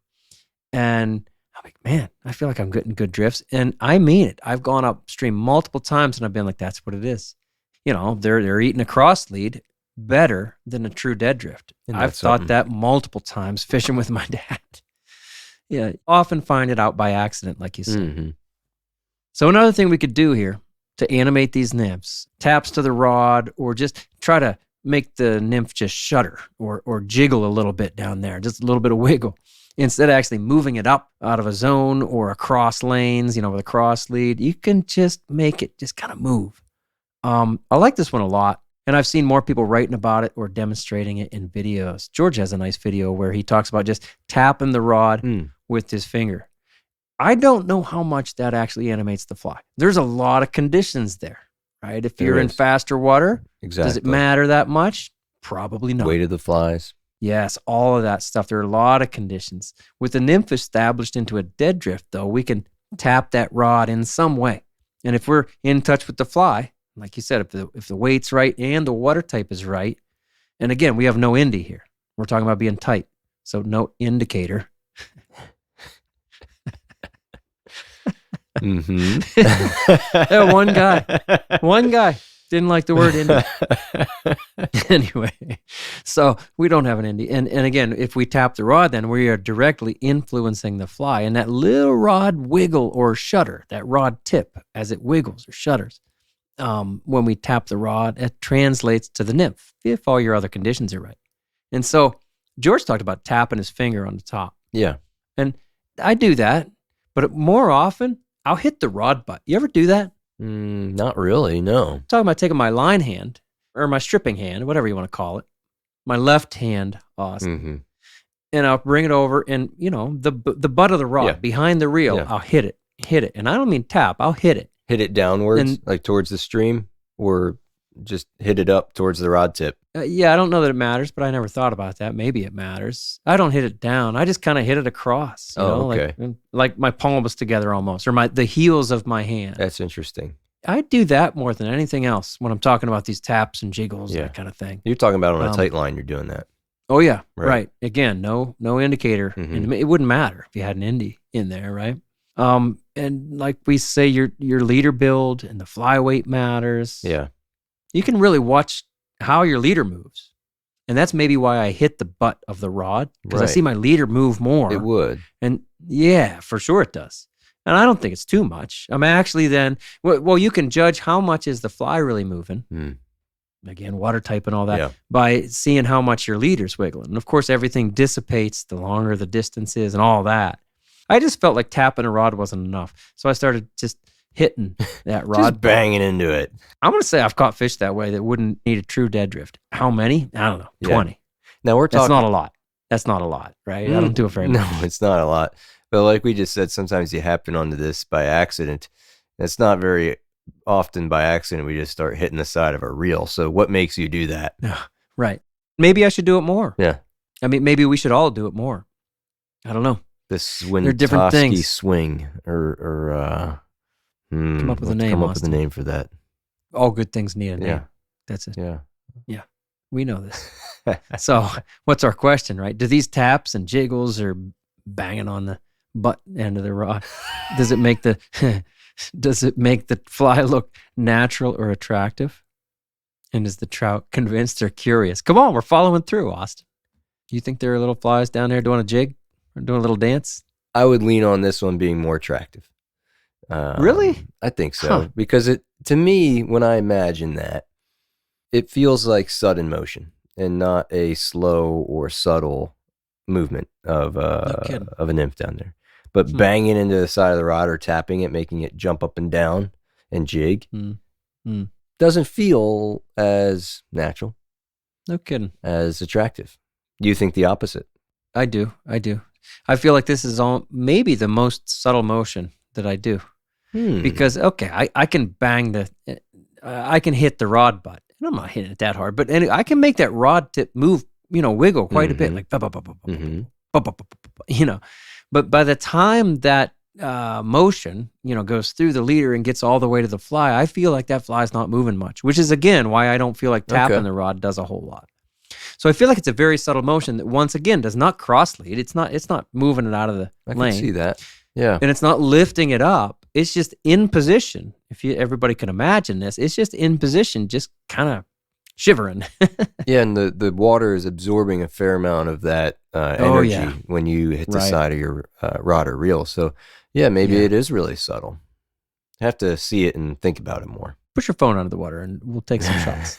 And I'm like, man, I feel like I'm getting good drifts. And I mean it. I've gone upstream multiple times and I've been like, that's what it is. They're eating a cross lead better than a true dead drift. And I've thought that multiple times fishing with my dad. Yeah, often find it out by accident, like you said. So another thing we could do here to animate these nymphs, taps to the rod, or just try to make the nymph just shudder or jiggle a little bit down there, just a little bit of wiggle. Instead of actually moving it up out of a zone or across lanes, with a cross lead, you can just make it just kind of move. I like this one a lot, and I've seen more people writing about it or demonstrating it in videos. George has a nice video where he talks about just tapping the rod with his finger. I don't know how much that actually animates the fly. There's a lot of conditions there, right? If you're in faster water, does it matter that much? Probably not. Weight of the flies. Yes, all of that stuff. There are a lot of conditions. With the nymph established into a dead drift, though, we can tap that rod in some way. And if we're in touch with the fly, like you said, if the weight's right and the water type is right, And again, we have no indie here. We're talking about being tight. So no indicator. Yeah, one guy didn't like the word indie. Anyway, so we don't have an indie. And again, if we tap the rod, then we are directly influencing the fly. And that little rod wiggle or shudder, that rod tip as it wiggles or shudders, when we tap the rod, it translates to the nymph if all your other conditions are right. And so George talked about tapping his finger on the top. Yeah. And I do that, but more often I'll hit the rod butt. You ever do that? Not really, no. I'm talking about taking my line hand or my stripping hand, whatever you want to call it, my left hand, Austin, and I'll bring it over and, the butt of the rod behind the reel, I'll hit it. And I don't mean tap, I'll hit it. Hit it downwards, like towards the stream, or just hit it up towards the rod tip? Yeah, I don't know that it matters, but I never thought about that. Maybe it matters. I don't hit it down. I just kind of hit it across. Okay. Like my palms together almost, or the heels of my hand. That's interesting. I do that more than anything else when I'm talking about these taps and jiggles, that kind of thing. You're talking about on a tight line, you're doing that. Oh, yeah, right. Again, no indicator. And it wouldn't matter if you had an indie in there, right? And like we say, your leader build and the fly weight matters. Yeah. You can really watch how your leader moves. And that's maybe why I hit the butt of the rod, because I see my leader move more. It would. And yeah, for sure it does. And I don't think it's too much. I'm actually then, well, you can judge how much is the fly really moving. Again, water type and all that, by seeing how much your leader's wiggling. And of course, everything dissipates the longer the distance is and all that. I just felt like tapping a rod wasn't enough. So I started just hitting that rod. Just banging into it. I'm going to say I've caught fish that way that wouldn't need a true dead drift. How many? I don't know. 20. Now we're talking. That's not a lot. That's not a lot, right? I don't do it very much. No, it's not a lot. But like we just said, sometimes you happen onto this by accident. It's not very often by accident we just start hitting the side of a reel. So what makes you do that? Right. Maybe I should do it more. Yeah. I mean, maybe we should all do it more. I don't know. The Swintoski swing or come up with a name. Come up with a name for that. All good things need a name. Yeah. That's it. Yeah. Yeah. We know this. So what's our question, right? Do these taps and jiggles or banging on the butt end of the rod, does it make the fly look natural or attractive? And is the trout convinced or curious? Come on, we're following through, Austin. You think there are little flies down there doing a jig or doing a little dance? I would lean on this one being more attractive. Really? I think so. Because to me, when I imagine that, it feels like sudden motion and not a slow or subtle movement of a nymph down there. But banging into the side of the rod or tapping it, making it jump up and down and jig, doesn't feel as natural. No kidding. As attractive. You think the opposite? I do. I feel like this is maybe the most subtle motion that I do. Because, I can bang I can hit the rod butt. And I'm not hitting it that hard, but I can make that rod tip move, wiggle quite a bit, like, But by the time that motion, goes through the leader and gets all the way to the fly, I feel like that fly's not moving much, which is, again, why I don't feel like tapping the rod does a whole lot. So I feel like it's a very subtle motion that, once again, does not cross lead. It's not moving it out of the lane. I can see that. Yeah. And it's not lifting it up. It's just in position. If everybody can imagine this, it's just in position, just kind of shivering. Yeah, and the water is absorbing a fair amount of that energy when you hit the side of your rod or reel. So, maybe it is really subtle. I have to see it and think about it more. Put your phone under the water and we'll take some shots.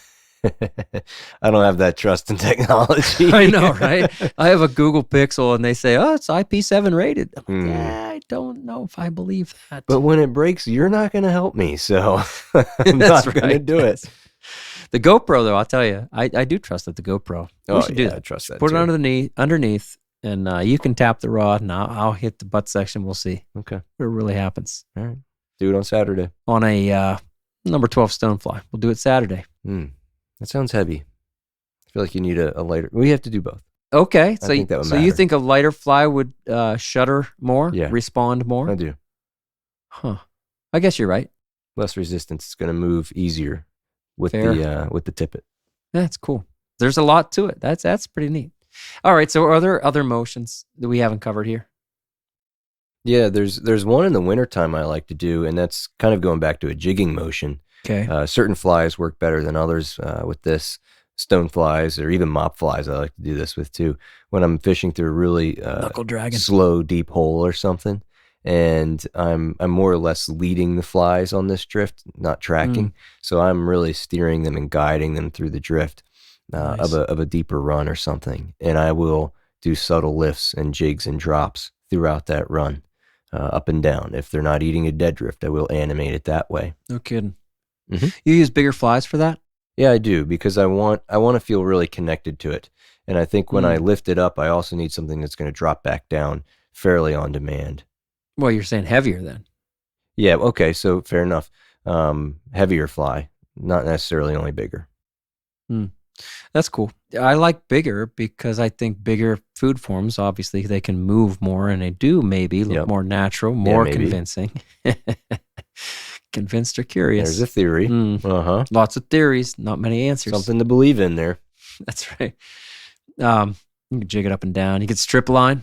I don't have that trust in technology. I know, right? I have a Google Pixel and they say, it's Ep7 rated. I'm like, I don't know if I believe that. But when it breaks, you're not going to help me, so I'm not going to do it. The GoPro, though, I'll tell you, I do trust that the GoPro. We should do that. I trust that. Put it underneath, and you can tap the rod, and I'll hit the butt section. We'll see. Okay. What really happens. All right. Do it on Saturday. On a number 12 stonefly. We'll do it Saturday. That sounds heavy. I feel like you need a lighter. We have to do both. Okay. I think that would so matter. You think a lighter fly would shudder more? Yeah. Respond more? I do. Huh. I guess you're right. Less resistance. It's going to move easier with the tippet. That's cool. There's a lot to it. That's pretty neat. All right, so are there other motions that we haven't covered here? Yeah, there's one in the wintertime I like to do, and that's kind of going back to a jigging motion. Okay. Certain flies work better than others with this. Stone flies or even mop flies I like to do this with too. When I'm fishing through a really Knuckle dragon. slow, deep hole or something, and I'm more or less leading the flies on this drift, not tracking. So I'm really steering them and guiding them through the drift Nice. of a deeper run or something. And I will do subtle lifts and jigs and drops throughout that run, up and down. If they're not eating a dead drift, I will animate it that way. No kidding. Mhm. You use bigger flies for that? Yeah, I do, because I want to feel really connected to it. And I think when I lift it up, I also need something that's going to drop back down fairly on demand. Well, you're saying heavier then. Yeah, okay, so fair enough. Heavier fly, not necessarily only bigger. That's cool. I like bigger because I think bigger food forms, obviously, they can move more and they do maybe look more natural, more maybe. convincing. Convinced or curious. There's a theory. Uh-huh. Lots of theories, not many answers. Something to believe in there. That's right. You can jig it up and down. You can strip line,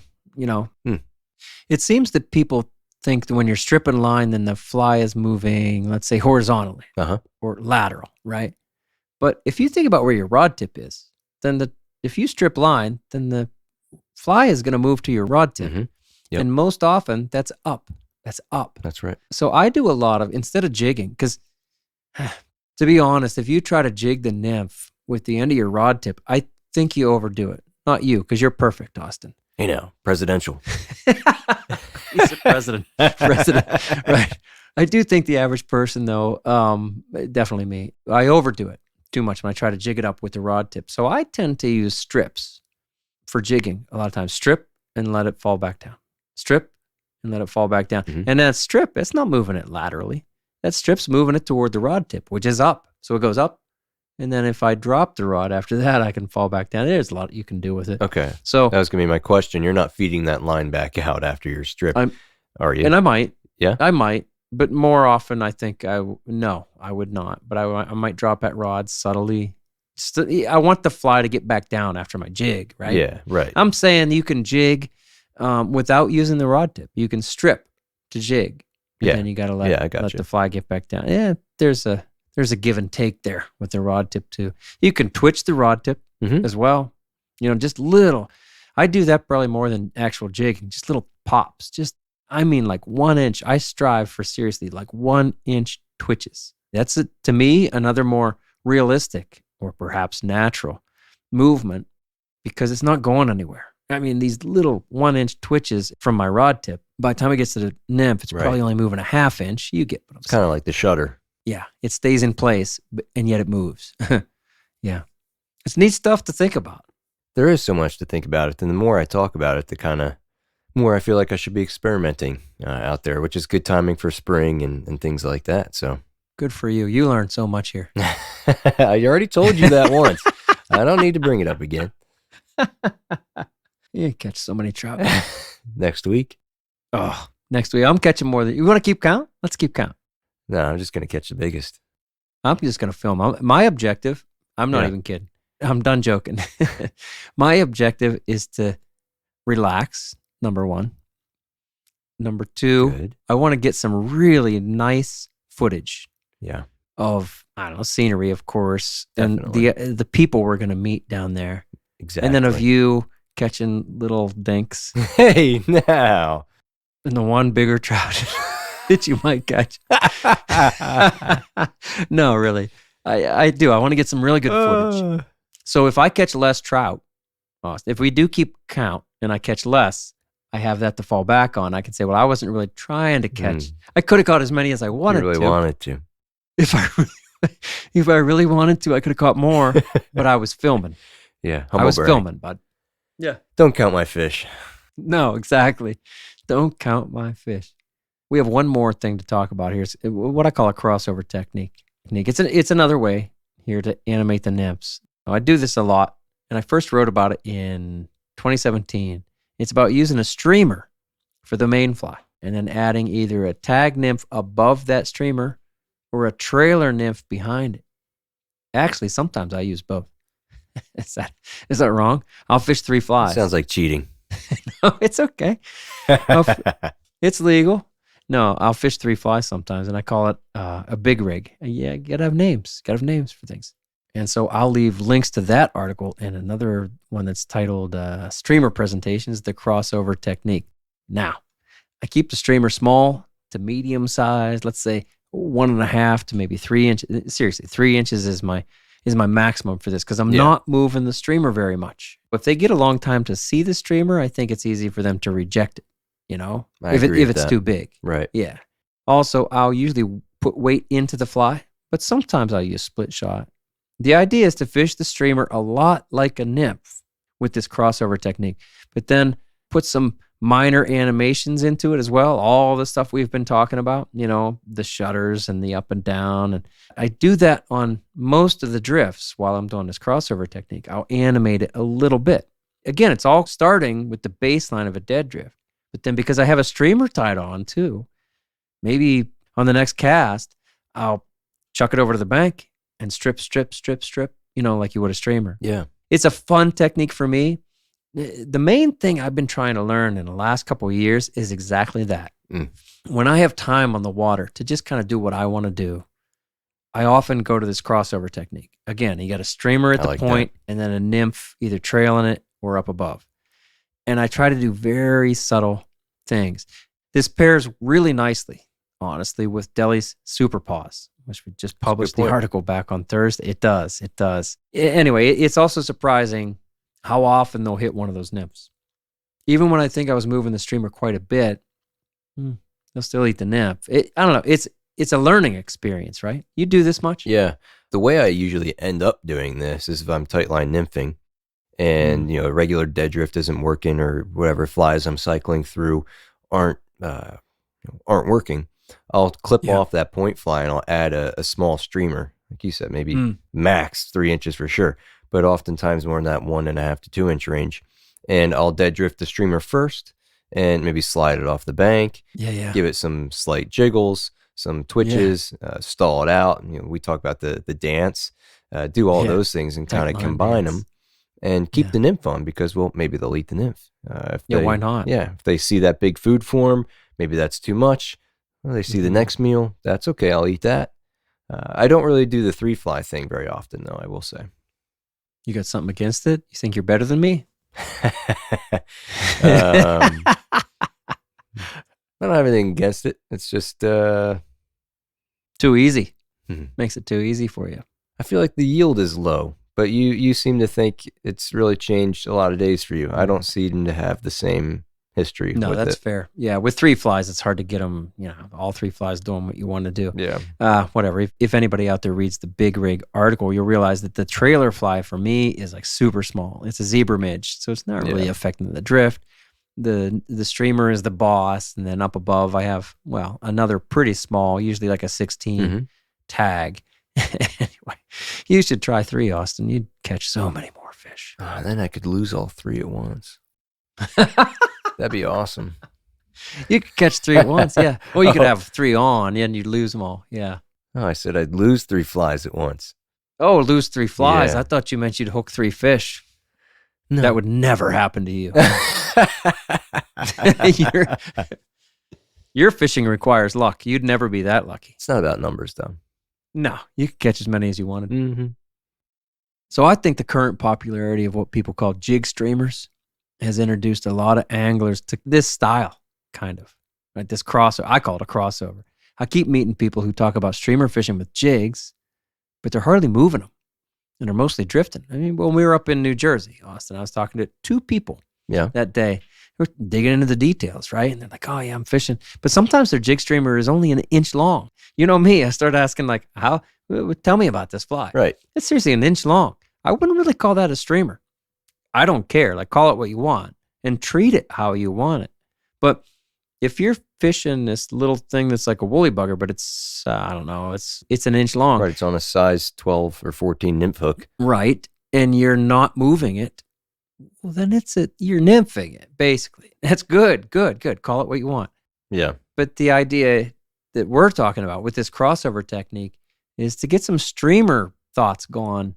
It seems that people think that when you're stripping line, then the fly is moving, let's say horizontally or lateral, right? But if you think about where your rod tip is, then if you strip line, then the fly is going to move to your rod tip. Mm-hmm. Yep. And most often that's up. That's up. That's right. So I do a lot of, instead of jigging, because to be honest, if you try to jig the nymph with the end of your rod tip, I think you overdo it. Not you, because you're perfect, Austin. Presidential. He's a president. Right. I do think the average person, though, definitely me, I overdo it too much when I try to jig it up with the rod tip. So I tend to use strips for jigging a lot of times. Strip and let it fall back down. Strip and let it fall back down. Mm-hmm. And that strip, it's not moving it laterally. That strip's moving it toward the rod tip, which is up. So it goes up. And then if I drop the rod after that, I can fall back down. There's a lot you can do with it. Okay. So that was going to be my question. You're not feeding that line back out after your strip, are you? And I might. Yeah? I might. But more often, I think I would not. But I might drop that rod subtly. I want the fly to get back down after my jig, right? Yeah, right. I'm saying you can jig without using the rod tip. You can strip to jig. And then you got to let the fly get back down. Yeah, there's a give and take there with the rod tip too. You can twitch the rod tip as well. Just little. I do that probably more than actual jigging. Just little pops. Like 1 inch. I strive for seriously like 1 inch twitches. That's to me another more realistic or perhaps natural movement because it's not going anywhere. I mean, these little 1 inch twitches from my rod tip, by the time it gets to the nymph, it's probably only moving a half inch. You get what I'm saying. It's kind of like the shutter. Yeah, it stays in place, and yet it moves. Yeah. It's neat stuff to think about. There is so much to think about it. And the more I talk about it, the more I feel like I should be experimenting out there, which is good timing for spring and things like that. So good for you. You learned so much here. I already told you that once. I don't need to bring it up again. You catch so many trout. Next week? Oh, next week. I'm catching more than you. Want to keep count? Let's keep count. No, I'm just going to catch the biggest. I'm just going to film. My objective, I'm not even kidding. I'm done joking. My objective is to relax, number one. Number two, Good. I want to get some really nice footage. Yeah. Of, I don't know, scenery, of course. Definitely. And the people we're going to meet down there. Exactly. And then of you catching little dinks. Hey, now. And the one bigger trout that you might catch. No, really. I do. I want to get some really good footage. So if I catch less trout, if we do keep count and I catch less, I have that to fall back on. I can say, well, I wasn't really trying to catch. I could have caught as many as I wanted to. You really wanted to. If I really wanted to, I could have caught more, but I was filming. Yeah. I was filming, bud. Yeah. Don't count my fish. No, exactly. Don't count my fish. We have one more thing to talk about here. It's what I call a crossover technique. It's another way here to animate the nymphs. I do this a lot, and I first wrote about it in 2017. It's about using a streamer for the main fly, and then adding either a tag nymph above that streamer or a trailer nymph behind it. Actually, sometimes I use both. Is that wrong? I'll fish 3 flies. Sounds like cheating. No, it's okay. It's legal. No, I'll fish 3 flies sometimes, and I call it a big rig. Yeah, gotta have names. Gotta have names for things. And so I'll leave links to that article and another one that's titled Streamer Presentations, the Crossover Technique. Now, I keep the streamer small to medium size, let's say 1.5 to maybe 3 inches. Seriously, 3 inches is my maximum for this because I'm not moving the streamer very much. If they get a long time to see the streamer, I think it's easy for them to reject it, if it's too big. Right. Yeah. Also, I'll usually put weight into the fly, but sometimes I'll use split shot. The idea is to fish the streamer a lot like a nymph with this crossover technique, but then put some minor animations into it as well. All the stuff we've been talking about, the shutters and the up and down. And I do that on most of the drifts while I'm doing this crossover technique. I'll animate it a little bit. Again, it's all starting with the baseline of a dead drift. But then because I have a streamer tied on too, maybe on the next cast, I'll chuck it over to the bank and strip, like you would a streamer. Yeah. It's a fun technique for me. The main thing I've been trying to learn in the last couple of years is exactly that. When I have time on the water to just kind of do what I want to do, I often go to this crossover technique. Again, you got a streamer at the point and then a nymph either trailing it or up above. And I try to do very subtle things. This pairs really nicely, honestly, with Deli's Super Paws, which we just published the article back on Thursday. It does. Anyway, it's also surprising how often they'll hit one of those nymphs. Even when I think I was moving the streamer quite a bit, they'll still eat the nymph. I don't know. It's a learning experience, right? You do this much? Yeah. The way I usually end up doing this is if I'm tightline nymphing and, a regular dead drift isn't working or whatever flies I'm cycling through aren't working, I'll clip off that point fly and I'll add a small streamer. Like you said, maybe max 3 inches for sure, but oftentimes more in that 1.5 to 2 inch range. And I'll dead drift the streamer first and maybe slide it off the bank. Yeah. Give it some slight jiggles, some twitches, stall it out. We talk about the dance, do all those things and kind of combine them and keep the nymph on because, maybe they'll eat the nymph. Why not? Yeah. If they see that big food form, maybe that's too much. Well, they see the next meal. That's okay. I'll eat that. I don't really do the 3 fly thing very often, though, I will say. You got something against it? You think you're better than me? I don't have anything against it. It's just too easy. Makes it too easy for you. I feel like the yield is low, but you seem to think it's really changed a lot of days for you. I don't seem to have the same history. No, that's fair. Yeah, with 3 flies, it's hard to get them, all 3 flies doing what you want to do. Yeah. Whatever. If anybody out there reads the Big Rig article, you'll realize that the trailer fly for me is like super small. It's a zebra midge, so it's not really affecting the drift. The streamer is the boss, and then up above I have, another pretty small, usually like a 16 tag. Anyway, you should try 3, Austin. You'd catch so many more fish. Then I could lose all 3 at once. That'd be awesome. You could catch 3 at once, yeah. Well, you could have 3 on, and you'd lose them all, yeah. Oh, I said I'd lose 3 flies at once. Oh, lose 3 flies. Yeah. I thought you meant you'd hook 3 fish. No. That would never happen to you. Your fishing requires luck. You'd never be that lucky. It's not about numbers, though. No, you could catch as many as you wanted. So I think the current popularity of what people call jig streamers has introduced a lot of anglers to this style, kind of, right? This crossover. I call it a crossover. I keep meeting people who talk about streamer fishing with jigs, but they're hardly moving them, and they're mostly drifting. I mean, when we were up in New Jersey, Austin, I was talking to 2 people that day. We're digging into the details, right? And they're like, oh, yeah, I'm fishing. But sometimes their jig streamer is only 1 inch long. You know me, I started asking, like, tell me about this fly. Right. It's seriously 1 inch long. I wouldn't really call that a streamer. I don't care. Like, call it what you want and treat it how you want it. But if you're fishing this little thing that's like a woolly bugger, but it's, I don't know, it's 1 inch long. Right. It's on a size 12 or 14 nymph hook. Right. And you're not moving it. Well, then you're nymphing it, basically. That's good. Call it what you want. Yeah. But the idea that we're talking about with this crossover technique is to get some streamer thoughts going.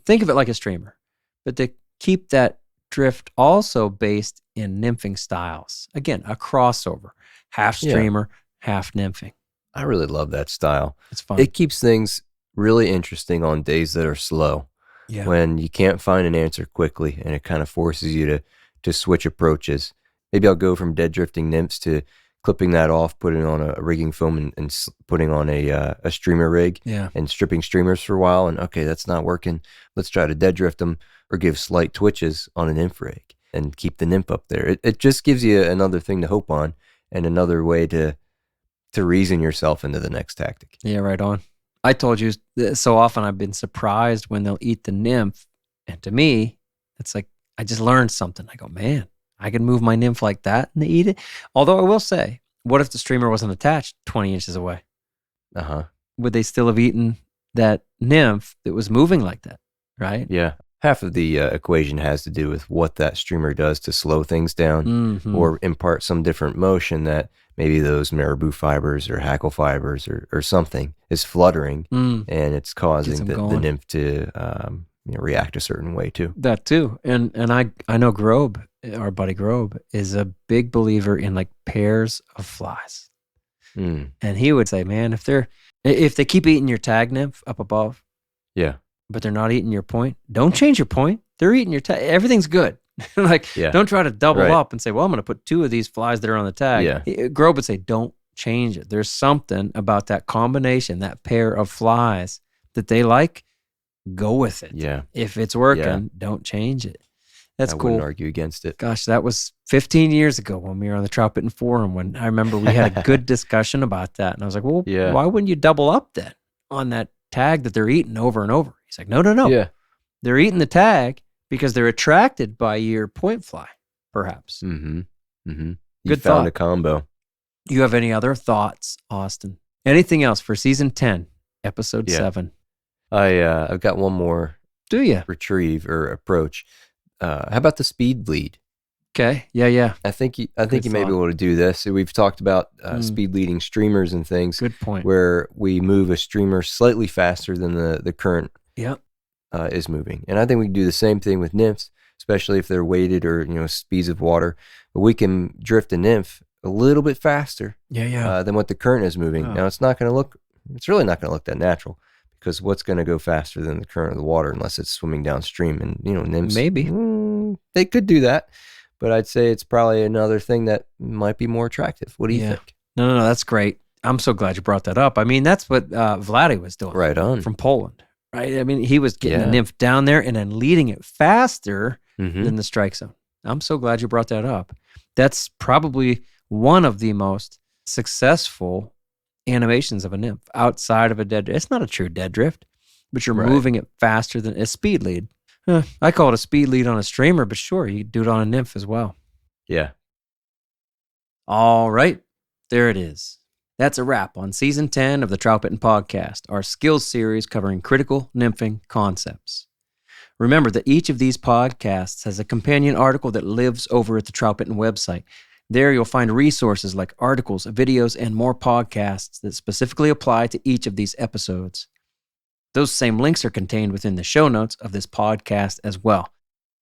Think of it like a streamer. but to keep that drift also based in nymphing styles. Again, a crossover, half streamer, half nymphing. I really love that style. It's fun. It keeps things really interesting on days that are slow. Yeah. When you can't find an answer quickly, and it kind of forces you to switch approaches. Maybe I'll go from dead drifting nymphs to clipping that off, putting on a rigging foam, and putting on a streamer rig, and stripping streamers for a while. And okay, that's not working. Let's try to dead drift them or give slight twitches on a nymph rig and keep the nymph up there. It just gives you another thing to hope on and another way to reason yourself into the next tactic. Yeah, right on. I told you so often I've been surprised when they'll eat the nymph. And to me, it's like, I just learned something. I go, man, I can move my nymph like that and they eat it. Although I will say, what if the streamer wasn't attached 20 inches away? Would they still have eaten that nymph that was moving like that, right? Yeah. Half of the equation has to do with what that streamer does to slow things down or impart some different motion that maybe those marabou fibers or hackle fibers or something is fluttering and it's causing the nymph to react a certain way too. That too. And I know Grobe, our buddy Grobe, is a big believer in like pairs of flies. And he would say, man, if they keep eating your tag nymph up above, but they're not eating your point, don't change your point. They're eating your tag. Everything's good. Don't try to double up and say, well, I'm going to put 2 of these flies that are on the tag. Grobe would say, don't change it. There's something about that combination, that pair of flies that they like, go with it. If it's working, don't change it. That's cool. I wouldn't argue against it. Gosh, that was 15 years ago when we were on the Troutbitten forum, when I remember we had a good discussion about that. And I was like, well, why wouldn't you double up then on that tag that they're eating over and over? He's like, no. They're eating the tag because they're attracted by your point fly, perhaps. You Good found thought. a combo. You have any other thoughts, Austin? Anything else for season 10, episode 7? I've got one more. Do you? Retrieve or approach. How about the speed bleed? Okay. Yeah. I think you may be able to do this. So we've talked about speed leading streamers and things. Good point. Where we move a streamer slightly faster than the current is moving. And I think we can do the same thing with nymphs, especially if they're weighted or speeds of water. But we can drift a nymph a little bit faster than what the current is moving. Now it's really not going to look that natural, because what's going to go faster than the current of the water unless it's swimming downstream? And nymphs, maybe they could do that, but I'd say it's probably another thing that might be more attractive. What do you think? No, that's great. I'm so glad you brought that up. I mean, that's what Vladdy was doing. Right on. From Poland, right? I mean, he was getting the nymph down there and then leading it faster than the strike zone. I'm so glad you brought that up. That's probably one of the most successful animations of a nymph outside of a dead drift. It's not a true dead drift, but you're moving it faster than a speed lead. I call it a speed lead on a streamer, but sure, you do it on a nymph as well. Yeah. All right. There it is. That's a wrap on season 10 of the Troutbitten podcast, our skills series covering critical nymphing concepts. Remember that each of these podcasts has a companion article that lives over at the Troutbitten website. There you'll find resources like articles, videos, and more podcasts that specifically apply to each of these episodes. Those same links are contained within the show notes of this podcast as well.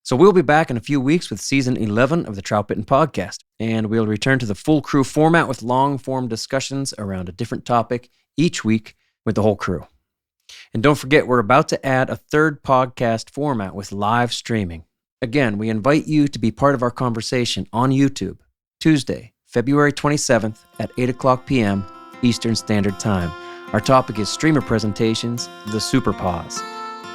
So we'll be back in a few weeks with season 11 of the Troutbitten podcast, and we'll return to the full crew format with long-form discussions around a different topic each week with the whole crew. And don't forget, we're about to add a third podcast format with live streaming. Again, we invite you to be part of our conversation on YouTube, Tuesday, February 27th at 8 o'clock p.m. Eastern Standard Time. Our topic is streamer presentations, the Super Pause.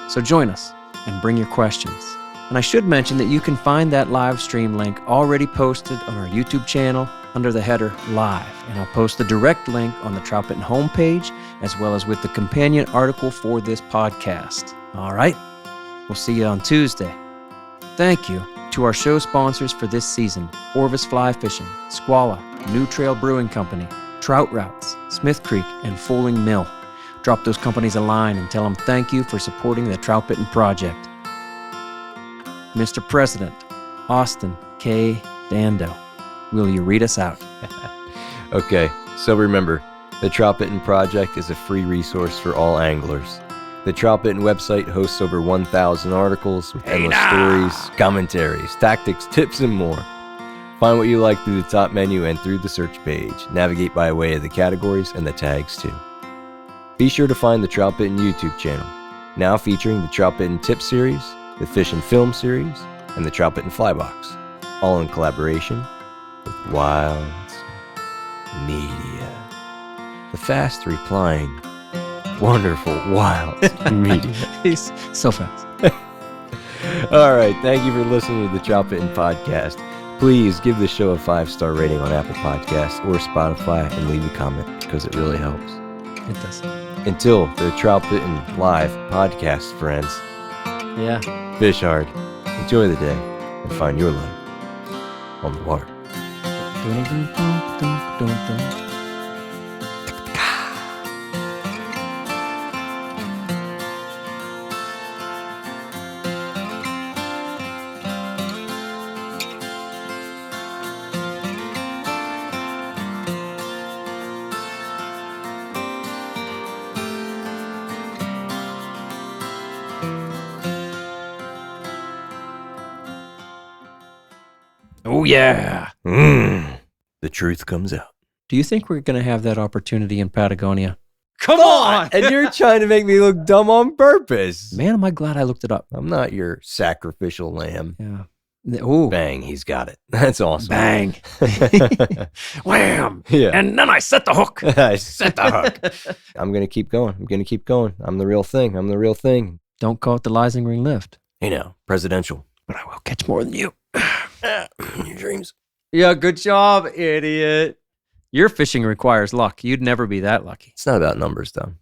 So join us and bring your questions. And I should mention that you can find that live stream link already posted on our YouTube channel under the header Live. And I'll post the direct link on the Troutbitten homepage, as well as with the companion article for this podcast. All right, we'll see you on Tuesday. Thank you to our show sponsors for this season: Orvis Fly Fishing, Squala, New Trail Brewing Company, Trout Routes, Smith Creek, and Foaling Mill. Drop those companies a line and tell them thank you for supporting the Troutbitten project. Mr. President, Austin K. Dando, will you read us out? Okay, so remember, the Troutbitten project is a free resource for all anglers. The Troutbitten website hosts over 1,000 articles with endless stories, commentaries, tactics, tips, and more. Find what you like through the top menu and through the search page. Navigate by way of the categories and the tags too. Be sure to find the Troutbitten YouTube channel, now featuring the Troutbitten Tip Series, the Fish and Film Series, and the Troutbitten Flybox, all in collaboration with Wilds Media. The fast replying, wonderful Wilds Media. He's so fast. All right, thank you for listening to the Troutbitten Podcast. Please give the show a 5-star rating on Apple Podcasts or Spotify and leave a comment because it really helps. It does. Until the Troutbitten Live podcast, friends, Yeah. fish hard, enjoy the day, and find your life on the water. Oh, yeah. The truth comes out. Do you think we're going to have that opportunity in Patagonia? Come on! And you're trying to make me look dumb on purpose. Man, am I glad I looked it up. I'm not your sacrificial lamb. Yeah. Oh, Bang, he's got it. That's awesome. bang. Wham. Yeah. And then I set the hook. I set the hook. I'm going to keep going. I'm the real thing. Don't call it the Lising Ring lift. You know, presidential. But I will catch more than you. Your dreams. Yeah, good job, idiot. Your fishing requires luck. You'd never be that lucky. It's not about numbers, though.